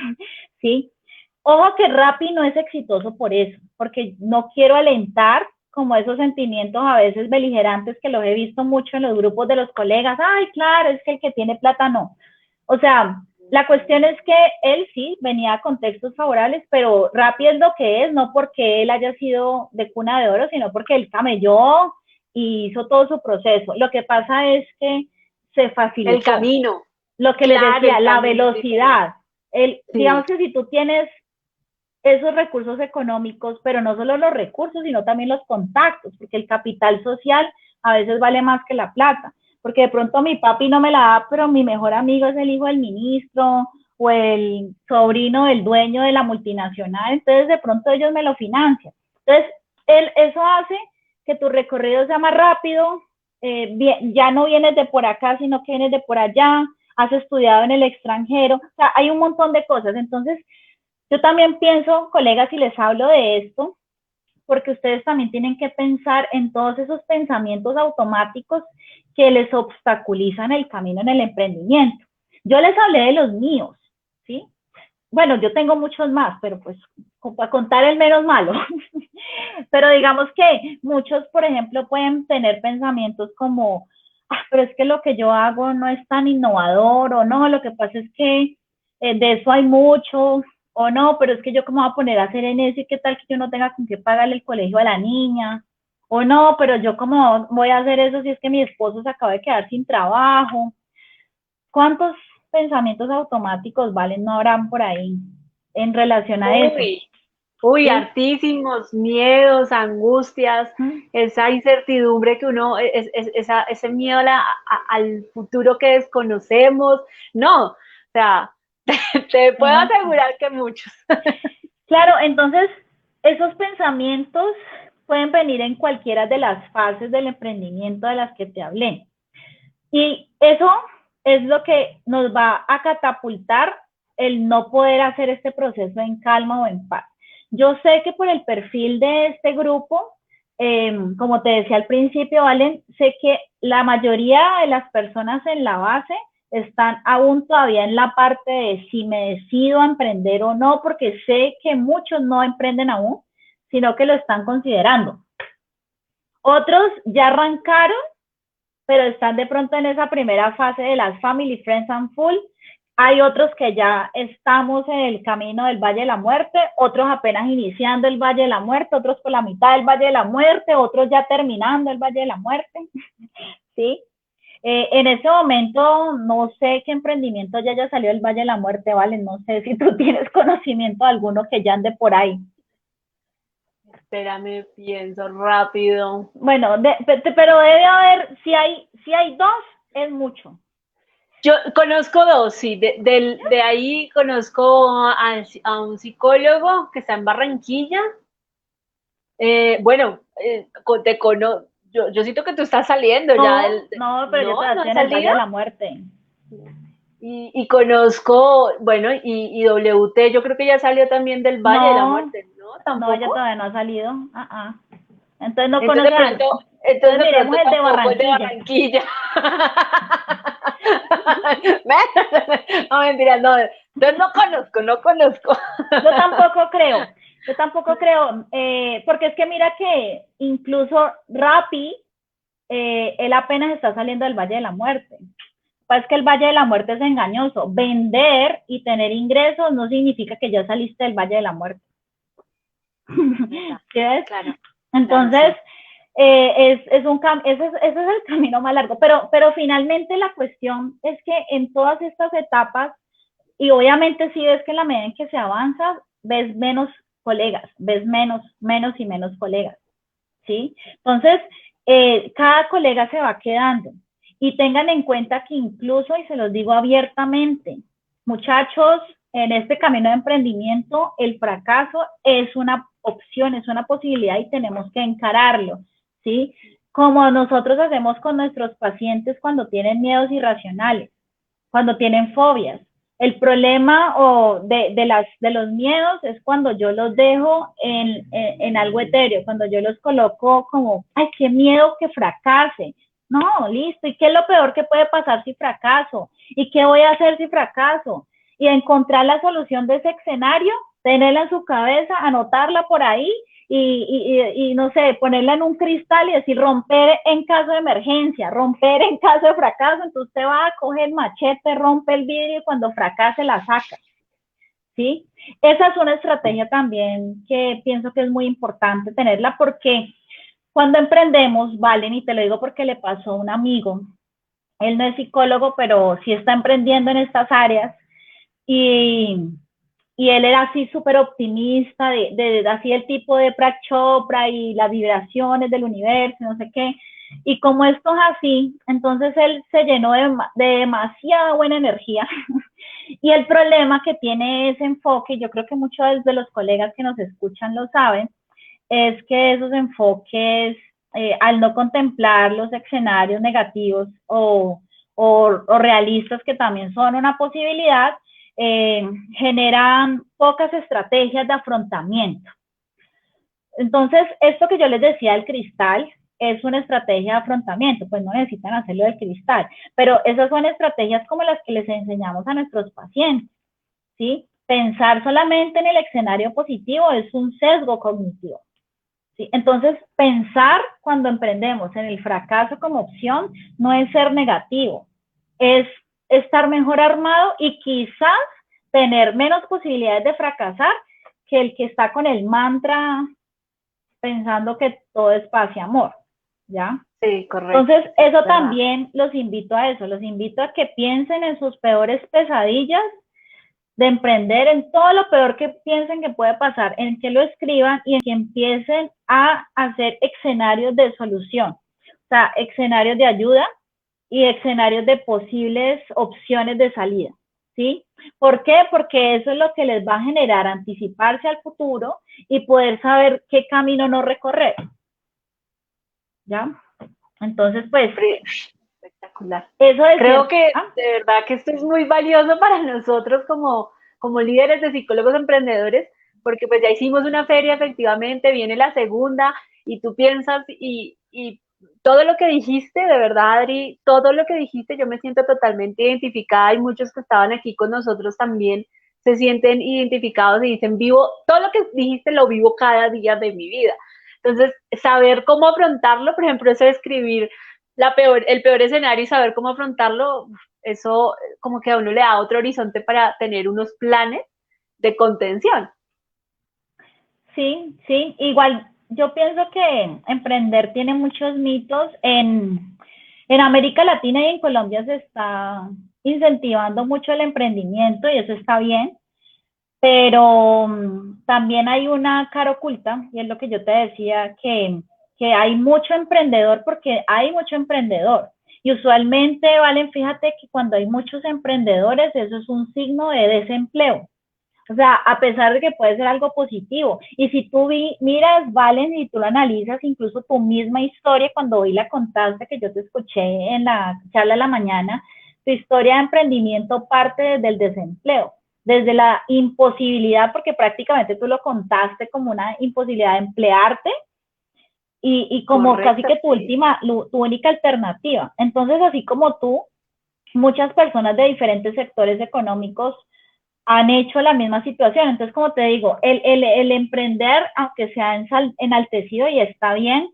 ¿sí? Ojo que Rappi no es exitoso por eso, porque no quiero alentar como esos sentimientos a veces beligerantes que los he visto mucho en los grupos de los colegas, ay, claro, es que el que tiene plata no. O sea, la cuestión es que él sí venía a contextos favorables, pero Rappi es lo que es, no porque él haya sido de cuna de oro, sino porque él camelló y hizo todo su proceso. Lo que pasa es que se El facilitó. camino. Lo que les Claro, decía, el la camino es diferente. velocidad. Digamos Sí. que si tú tienes esos recursos económicos, pero no solo los recursos, sino también los contactos, porque el capital social a veces vale más que la plata, porque de pronto mi papi no me la da, pero mi mejor amigo es el hijo del ministro, o el sobrino del dueño de la multinacional, entonces de pronto ellos me lo financian. Entonces, eso hace que tu recorrido sea más rápido, ya no vienes de por acá, sino que vienes de por allá, has estudiado en el extranjero, o sea, hay un montón de cosas. Entonces, yo también pienso, colegas, y les hablo de esto, porque ustedes también tienen que pensar en todos esos pensamientos automáticos que les obstaculizan el camino en el emprendimiento. Yo les hablé de los míos, ¿sí? Bueno, yo tengo muchos más, pero pues para contar el menos malo. Pero digamos que muchos, por ejemplo, pueden tener pensamientos como, pero es que lo que yo hago no es tan innovador, o no, lo que pasa es que de eso hay mucho, o no, pero es que yo cómo voy a poner a hacer en eso y qué tal que yo no tenga con qué pagarle el colegio a la niña, o no, pero yo cómo voy a hacer eso si es que mi esposo se acaba de quedar sin trabajo. ¿Cuántos pensamientos automáticos valen no habrán por ahí en relación a eso? Uy, uy, ¿Sí? hartísimos miedos, angustias, esa incertidumbre que uno, ese miedo al futuro que desconocemos. No, o sea, te puedo asegurar que muchos. Claro, entonces esos pensamientos pueden venir en cualquiera de las fases del emprendimiento de las que te hablé. Y eso es lo que nos va a catapultar el no poder hacer este proceso en calma o en paz. Yo sé que por el perfil de este grupo, como te decía al principio, Valen, sé que la mayoría de las personas en la base están aún todavía en la parte de si me decido a emprender o no, porque sé que muchos no emprenden aún, sino que lo están considerando. Otros ya arrancaron, pero están de pronto en esa primera fase de las Family, Friends and Full. Hay otros que ya estamos en el camino del Valle de la Muerte, otros apenas iniciando el Valle de la Muerte, otros por la mitad del Valle de la Muerte, otros ya terminando el Valle de la Muerte, ¿sí? En ese momento no sé qué emprendimiento ya salió del Valle de la Muerte, ¿vale? No sé si tú tienes conocimiento de alguno que ya ande por ahí. Espérame, pienso rápido. Bueno, pero debe haber, si hay dos, es mucho. Yo conozco dos, sí, de ahí conozco a un psicólogo que está en Barranquilla. Bueno, yo siento que tú estás saliendo ya No, no, pero yo no, todavía no estoy has en el Valle salido. de la Muerte. Y conozco, bueno, y WT, yo creo que ya salió también del Valle de la No, Muerte, ¿no? no, ella ¿Tampoco? todavía no ha salido. Entonces no Entonces de conoce el, pronto, entonces miremos el de tampoco es de Barranquilla. Barranquilla. No, mentira, no. Entonces no conozco. Yo tampoco creo, porque es que mira que incluso Rappi, él apenas está saliendo del Valle de la Muerte. Pues que el Valle de la Muerte es engañoso. Vender y tener ingresos no significa que ya saliste del Valle de la Muerte. ¿Sí ves? Claro, claro, Entonces, sí. ese es el camino más largo, pero finalmente la cuestión es que en todas estas etapas, y obviamente si ves que en la medida en que se avanza, ves menos colegas, ves menos y menos colegas, ¿sí? Entonces, cada colega se va quedando. Y tengan en cuenta que incluso, y se los digo abiertamente, muchachos, en este camino de emprendimiento, el fracaso es una opción, es una posibilidad y tenemos que encararlo, ¿sí? Como nosotros hacemos con nuestros pacientes cuando tienen miedos irracionales, cuando tienen fobias. El problema de los miedos es cuando yo los dejo en algo etéreo, cuando yo los coloco como, ay, qué miedo que fracase. No, listo. ¿Y qué es lo peor que puede pasar si fracaso? ¿Y qué voy a hacer si fracaso? Y encontrar la solución de ese escenario, tenerla en su cabeza, anotarla por ahí y no sé, ponerla en un cristal y decir romper en caso de emergencia, romper en caso de fracaso. Entonces usted va a coger el machete, rompe el vidrio y cuando fracase la saca, ¿sí? Esa es una estrategia también que pienso que es muy importante tenerla porque cuando emprendemos, Valen, y te lo digo porque le pasó a un amigo, él no es psicólogo, pero sí está emprendiendo en estas áreas y él era así súper optimista, así el tipo de Prak Chopra y las vibraciones del universo, no sé qué. Y como esto es así, entonces él se llenó de demasiada buena energía Y el problema que tiene ese enfoque, yo creo que muchos de los colegas que nos escuchan lo saben, es que esos enfoques, al no contemplar los escenarios negativos o realistas, que también son una posibilidad, generan pocas estrategias de afrontamiento. Entonces, esto que yo les decía del cristal es una estrategia de afrontamiento, pues no necesitan hacerlo del cristal, pero esas son estrategias como las que les enseñamos a nuestros pacientes, ¿sí? Pensar solamente en el escenario positivo es un sesgo cognitivo, ¿sí? Entonces, pensar cuando emprendemos en el fracaso como opción no es ser negativo, es estar mejor armado y quizás tener menos posibilidades de fracasar que el que está con el mantra pensando que todo es paz y amor, ¿ya? Sí, correcto. Entonces, eso también los invito a eso, los invito a que piensen en sus peores pesadillas de emprender, en todo lo peor que piensen que puede pasar, en que lo escriban y en que empiecen a hacer escenarios de solución, o sea, escenarios de ayuda y escenarios de posibles opciones de salida, ¿sí? ¿Por qué? Porque eso es lo que les va a generar anticiparse al futuro y poder saber qué camino no recorrer, ¿ya? Entonces, pues, espectacular. eso es Creo que de verdad que esto es muy valioso para nosotros como líderes de psicólogos emprendedores, porque pues ya hicimos una feria, efectivamente, viene la segunda, y tú piensas, y todo lo que dijiste, de verdad, Adri, todo lo que dijiste, yo me siento totalmente identificada, y muchos que estaban aquí con nosotros también se sienten identificados y dicen, vivo, todo lo que dijiste lo vivo cada día de mi vida. Entonces, saber cómo afrontarlo, por ejemplo, eso de escribir el peor escenario y saber cómo afrontarlo, eso como que a uno le da otro horizonte para tener unos planes de contención. Sí, sí, igual yo pienso que emprender tiene muchos mitos. En América Latina y en Colombia se está incentivando mucho el emprendimiento y eso está bien, pero también hay una cara oculta y es lo que yo te decía, que hay mucho emprendedor porque hay mucho emprendedor. Y usualmente, Valen, fíjate que cuando hay muchos emprendedores, eso es un signo de desempleo. O sea, a pesar de que puede ser algo positivo. Y si tú miras, Valen, y tú lo analizas, incluso tu misma historia, cuando hoy la contaste, que yo te escuché en la charla de la mañana, tu historia de emprendimiento parte desde el desempleo, desde la imposibilidad, porque prácticamente tú lo contaste como una imposibilidad de emplearte y como correcto, casi que tu única alternativa. Entonces, así como tú, muchas personas de diferentes sectores económicos han hecho la misma situación. Entonces, como te digo, el emprender, aunque sea enaltecido y está bien,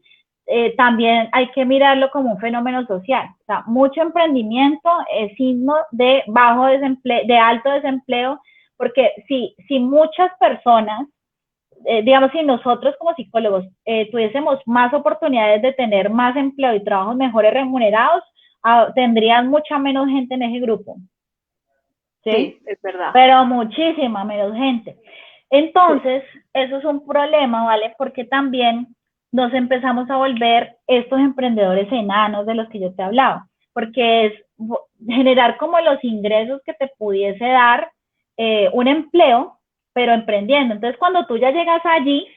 también hay que mirarlo como un fenómeno social. O sea, mucho emprendimiento es signo de bajo desempleo, de alto desempleo, porque si muchas personas, digamos, si nosotros como psicólogos tuviésemos más oportunidades de tener más empleo y trabajos mejores remunerados, tendrían mucha menos gente en ese grupo. ¿Sí? Sí, es verdad. Pero muchísima menos gente. Entonces, sí, eso es un problema, ¿vale? Porque también nos empezamos a volver estos emprendedores enanos de los que yo te hablaba, porque es generar como los ingresos que te pudiese dar un empleo, pero emprendiendo. Entonces, cuando tú ya llegas allí,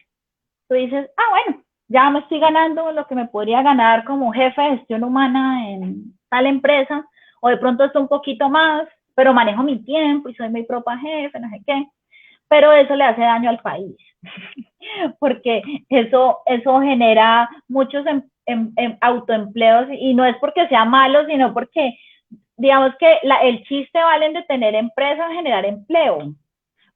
tú dices, bueno, ya me estoy ganando lo que me podría ganar como jefe de gestión humana en tal empresa, o de pronto esto un poquito más, pero manejo mi tiempo y soy mi propia jefe, no sé qué. Pero eso le hace daño al país, porque eso genera muchos autoempleos y no es porque sea malo, sino porque, digamos que el chiste, Valen, de tener empresas, generar empleo,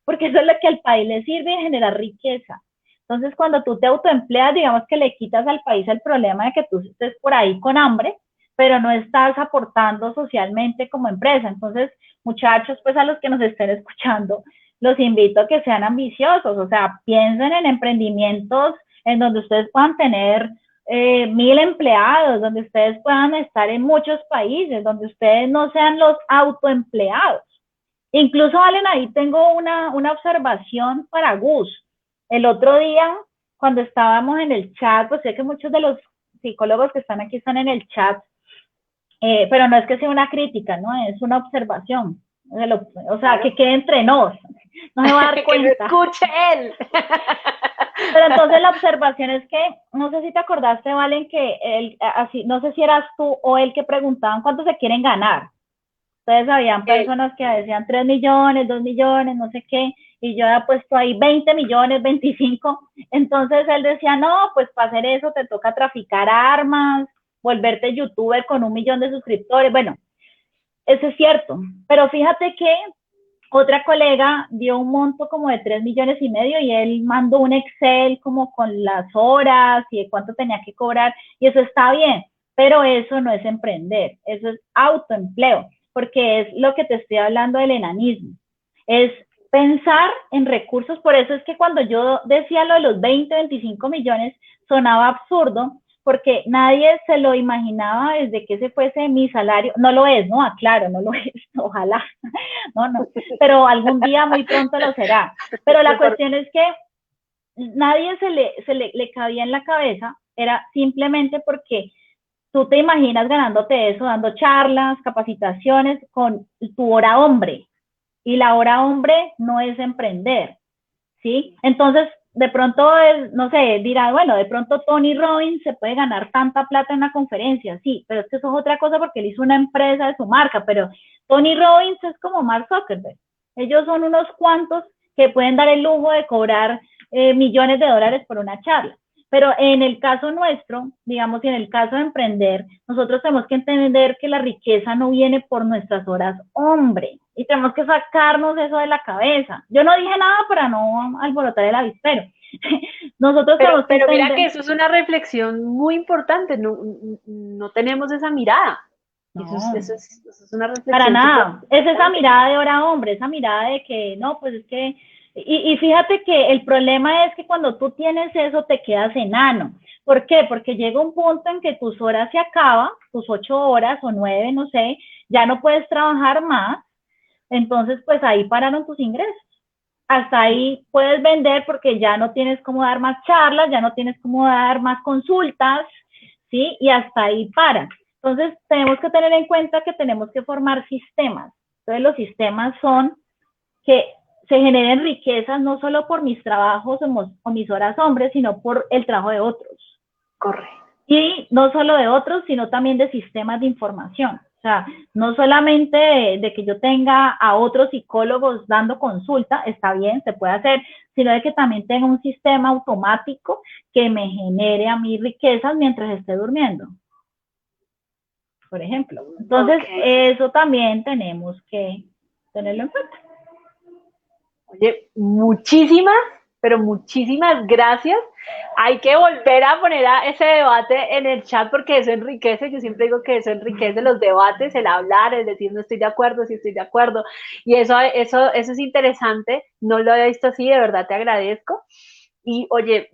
porque eso es lo que al país le sirve, generar riqueza. Entonces, cuando tú te autoempleas, digamos que le quitas al país el problema de que tú estés por ahí con hambre, pero no estás aportando socialmente como empresa. Entonces, muchachos, pues a los que nos estén escuchando, los invito a que sean ambiciosos, o sea, piensen en emprendimientos en donde ustedes puedan tener 1000 empleados, donde ustedes puedan estar en muchos países, donde ustedes no sean los autoempleados. Incluso, Valen, ahí tengo una observación para Gus. El otro día, cuando estábamos en el chat, pues sé que muchos de los psicólogos que están aquí están en el chat, pero no es que sea una crítica, ¿no? Es una observación. O sea, que quede entre nos, no se va a dar Que lo cuenta. escuche él. Pero entonces la observación es que, no sé si te acordaste, Valen, que así, no sé si eras tú o él que preguntaban cuánto se quieren ganar. Entonces habían Él. personas que decían 3 millones, 2 millones, no sé qué, y yo había puesto ahí 20 millones, 25. Entonces él decía, no, pues para hacer eso te toca traficar armas, volverte youtuber con 1 millón de suscriptores. Bueno, eso es cierto, pero fíjate que otra colega dio un monto como de 3,5 millones y él mandó un Excel como con las horas y de cuánto tenía que cobrar y eso está bien, pero eso no es emprender, eso es autoempleo, porque es lo que te estoy hablando del enanismo, es pensar en recursos, por eso es que cuando yo decía lo de los 20, 25 millones sonaba absurdo, porque nadie se lo imaginaba desde que ese fuese mi salario, no lo es, no, aclaro, no lo es, ojalá, no, no, pero algún día muy pronto lo será. Pero la cuestión es que nadie le cabía en la cabeza, era simplemente porque tú te imaginas ganándote eso, dando charlas, capacitaciones con tu hora hombre, y la hora hombre no es emprender, ¿sí? Entonces, de pronto, no sé, dirá, bueno, de pronto Tony Robbins se puede ganar tanta plata en una conferencia, sí, pero es que eso es otra cosa porque él hizo una empresa de su marca, pero Tony Robbins es como Mark Zuckerberg. Ellos son unos cuantos que pueden dar el lujo de cobrar millones de dólares por una charla. Pero en el caso nuestro, digamos, y en el caso de emprender, nosotros tenemos que entender que la riqueza no viene por nuestras horas hombre y tenemos que sacarnos eso de la cabeza. Yo no dije nada para no alborotar el avispero. Nosotros tenemos que Pero mira entender. que eso es una reflexión muy importante, no, no tenemos esa mirada. No, Eso es una para reflexión súper nada. Es esa importante. mirada de hora hombre, esa mirada de que no, pues es que. Y fíjate que el problema es que cuando tú tienes eso te quedas enano. ¿Por qué? Porque llega un punto en que tus horas se acaban, tus 8 horas o 9, no sé, ya no puedes trabajar más. Entonces, pues ahí pararon tus ingresos. Hasta ahí puedes vender porque ya no tienes cómo dar más charlas, ya no tienes cómo dar más consultas, ¿sí? Y hasta ahí para. Entonces, tenemos que tener en cuenta que tenemos que formar sistemas. Entonces, los sistemas son que se generen riquezas no solo por mis trabajos o mis horas hombres, sino por el trabajo de otros. Correcto. Y no solo de otros, sino también de sistemas de información. O sea, no solamente de que yo tenga a otros psicólogos dando consulta, está bien, se puede hacer, sino de que también tenga un sistema automático que me genere a mí riquezas mientras esté durmiendo, por ejemplo. Entonces, Ok. eso también tenemos que tenerlo en cuenta. Oye, muchísimas, pero muchísimas gracias. Hay que volver a poner a ese debate en el chat porque eso enriquece. Yo siempre digo que eso enriquece los debates, el hablar, el decir no estoy de acuerdo, sí estoy de acuerdo. Y eso es interesante. No lo había visto así, de verdad te agradezco. Y oye,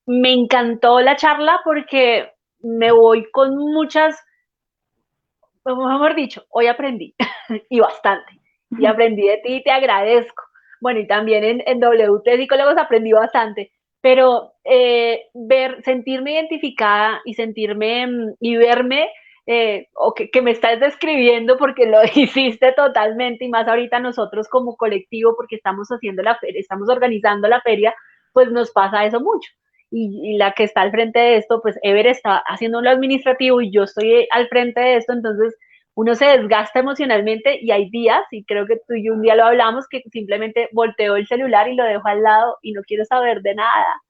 me encantó la charla porque me voy con muchas, mejor dicho, hoy aprendí y bastante. Y aprendí de ti y te agradezco. Bueno, y también en WT Psicólogos aprendí bastante. Pero sentirme identificada y sentirme y verme, o que me estás describiendo porque lo hiciste totalmente, y más ahorita nosotros como colectivo, porque estamos haciendo la feria, estamos organizando la feria, pues nos pasa eso mucho. Y la que está al frente de esto, pues Ever está haciendo lo administrativo y yo estoy al frente de esto, entonces uno se desgasta emocionalmente y hay días, y creo que tú y yo un día lo hablamos, que simplemente volteo el celular y lo dejo al lado y no quiero saber de nada.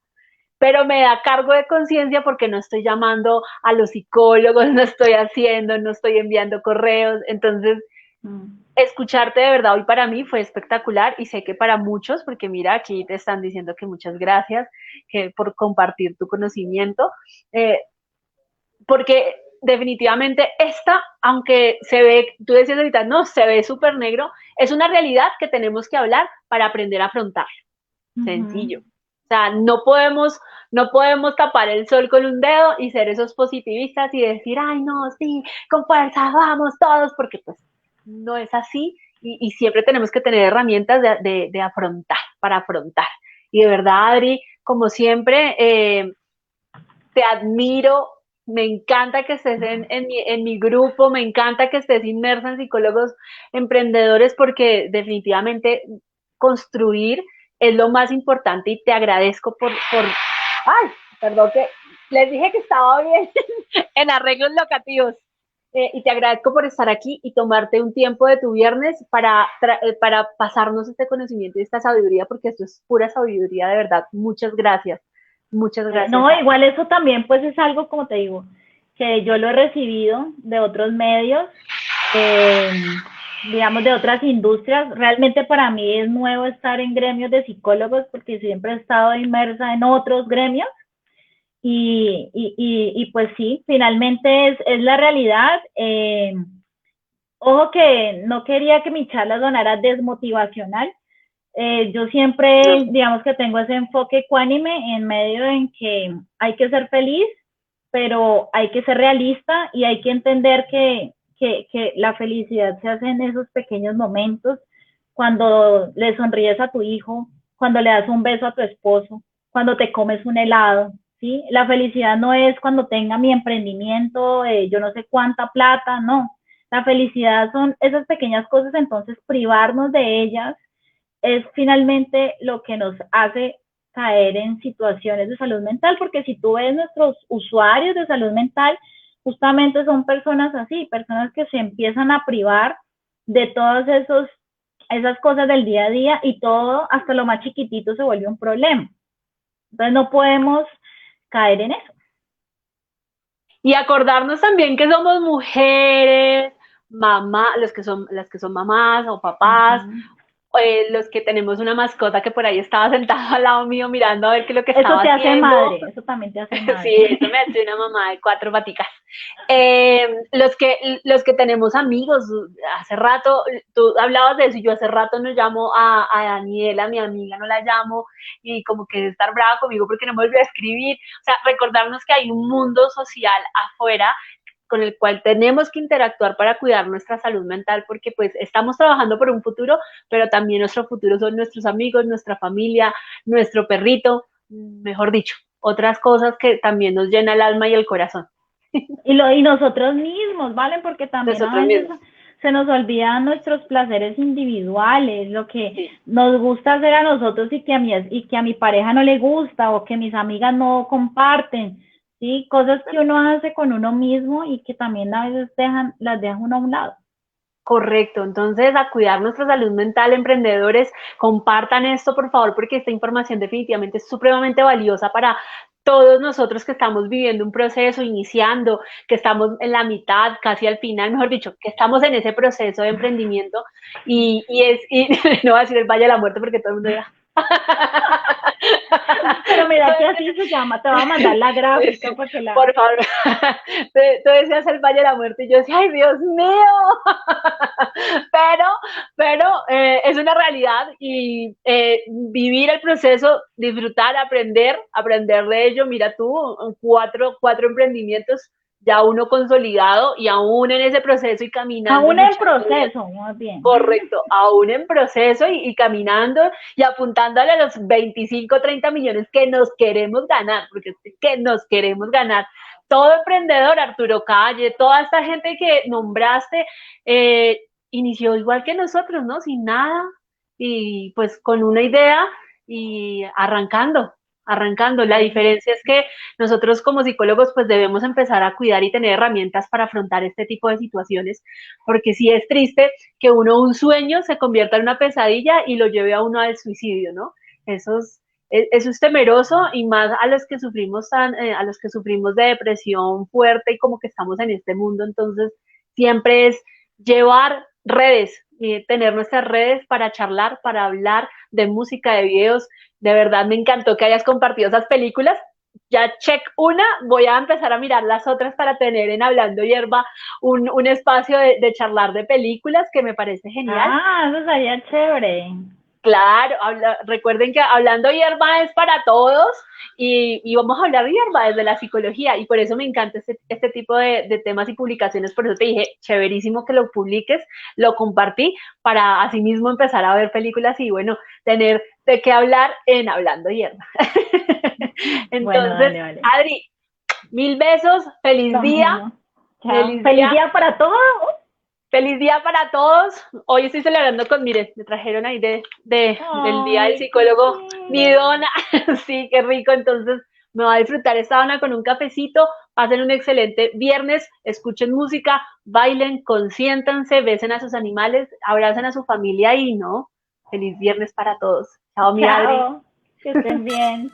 Pero me da cargo de conciencia porque no estoy llamando a los psicólogos, no estoy haciendo, no estoy enviando correos. Entonces, escucharte de verdad hoy para mí fue espectacular y sé que para muchos, porque mira, aquí te están diciendo que muchas gracias que por compartir tu conocimiento, eh, porque definitivamente esta, aunque se ve, tú decías ahorita, no, se ve súper negro, es una realidad que tenemos que hablar para aprender a afrontar. Sencillo. O sea, no podemos tapar el sol con un dedo y ser esos positivistas y decir, ay, no, sí, con fuerza, vamos todos, porque pues no es así y siempre tenemos que tener herramientas de afrontar, para afrontar. Y de verdad, Adri, como siempre, te admiro, Me encanta que estés en mi grupo, me encanta que estés inmersa en psicólogos emprendedores porque definitivamente construir es lo más importante y te agradezco ay, perdón que les dije que estaba bien en arreglos locativos. Y te agradezco por estar aquí y tomarte un tiempo de tu viernes para pasarnos este conocimiento y esta sabiduría, porque esto es pura sabiduría, de verdad. Muchas gracias. Muchas gracias. No, igual eso también pues es algo, como te digo, que yo lo he recibido de otros medios, eh, digamos de otras industrias. Realmente para mí es nuevo estar en gremios de psicólogos porque siempre he estado inmersa en otros gremios y pues sí, finalmente es la realidad. Ojo que no quería que mi charla sonara desmotivacional. Yo No, siempre, digamos que tengo ese enfoque ecuánime en medio en que hay que ser feliz, pero hay que ser realista y hay que entender que la felicidad se hace en esos pequeños momentos, cuando le sonríes a tu hijo, cuando le das un beso a tu esposo, cuando te comes un helado, ¿sí? La felicidad no es cuando tenga mi emprendimiento, yo no sé cuánta plata, no. La felicidad son esas pequeñas cosas, entonces privarnos de ellas es finalmente lo que nos hace caer en situaciones de salud mental, porque si tú ves nuestros usuarios de salud mental, justamente son personas así, personas que se empiezan a privar de todas esas cosas del día a día y todo, hasta lo más chiquitito, se vuelve un problema. Entonces no podemos caer en eso. y acordarnos también que somos mujeres, mamá, las que son mamás o Uh papás, -huh. los que tenemos una mascota que por ahí estaba sentado al lado mío mirando a ver qué es lo que Eso estaba te hace haciendo. madre, eso también te hace Sí, madre. eso me hace una mamá de cuatro paticas. Los que tenemos amigos, hace rato, tú hablabas de eso, y yo hace rato no llamo a Daniela, mi amiga, no la llamo, y como que estar brava conmigo porque no me volvió a escribir. O sea, recordarnos que hay un mundo social afuera con el cual tenemos que interactuar para cuidar nuestra salud mental, porque pues estamos trabajando por un futuro, pero también nuestro futuro son nuestros amigos, nuestra familia, nuestro perrito, mejor dicho, otras cosas que también nos llena el alma y el corazón. Y nosotros mismos, ¿vale? Porque también a Nosotros veces mismos, se nos olvidan nuestros placeres individuales, lo que sí. nos gusta hacer a nosotros y que a mi pareja no le gusta o que mis amigas no comparten, ¿sí? Cosas que uno hace con uno mismo y que también a veces las dejan uno a un lado. Correcto, entonces a cuidar nuestra salud mental, emprendedores, compartan esto por favor, porque esta información definitivamente es supremamente valiosa para todos nosotros que estamos viviendo un proceso, iniciando, que estamos en la mitad, casi al final, mejor dicho, que estamos en ese proceso de emprendimiento y no voy a decir el Valle de la Muerte porque todo el mundo dirá. Pero mira que así se llama, te voy a mandar la gráfica para que la... Por favor, tú decías el Valle de la Muerte y yo decía, ay Dios mío, pero, es una realidad y vivir el proceso, disfrutar, aprender de ello, mira tú, cuatro emprendimientos, ya uno consolidado y aún en ese proceso y caminando y Aún en luchando. proceso, más bien. Correcto, aún en proceso y caminando y apuntándole a los 25, 30 millones que nos queremos ganar, porque es que nos queremos ganar. Todo emprendedor, Arturo Calle, toda esta gente que nombraste, eh, inició igual que nosotros, ¿no? Sin nada y pues con una idea y arrancando. La Sí. diferencia es que nosotros como psicólogos pues debemos empezar a cuidar y tener herramientas para afrontar este tipo de situaciones, porque sí es triste que un sueño se convierta en una pesadilla y lo lleve a uno al suicidio, ¿no? Eso eso es temeroso y más a los que sufrimos a los que sufrimos de depresión fuerte y como que estamos en este mundo, entonces siempre es llevar redes, tener nuestras redes para charlar, para hablar de música, de videos. De verdad me encantó que hayas compartido esas películas. Ya check una, voy a empezar a mirar las otras para tener en Hablando Hierba un espacio de charlar de películas que me parece genial. Ah, eso sería chévere. Claro, recuerden que Hablando Hierba es para todos y vamos a hablar de hierba desde la psicología y por eso me encanta este tipo de temas y publicaciones, por eso te dije, chéverísimo que lo publiques, lo compartí para así mismo empezar a ver películas y bueno, tener de qué hablar en Hablando Hierba. Bueno, Entonces, dale, vale. Adri, Mil besos, feliz Lo día, mismo. Chao. feliz Feliz día, día para todos. feliz día para todos. Hoy estoy celebrando con, miren, me trajeron ahí del día del Ay, qué psicólogo mi chévere. dona. Sí, qué rico. Entonces me va a disfrutar esta dona con un cafecito. Pasen un excelente viernes, escuchen música, bailen, consiéntanse, besen a sus animales, abracen a su familia y no. Feliz viernes para todos. Chao, mi Adri. Chao. Que estén bien.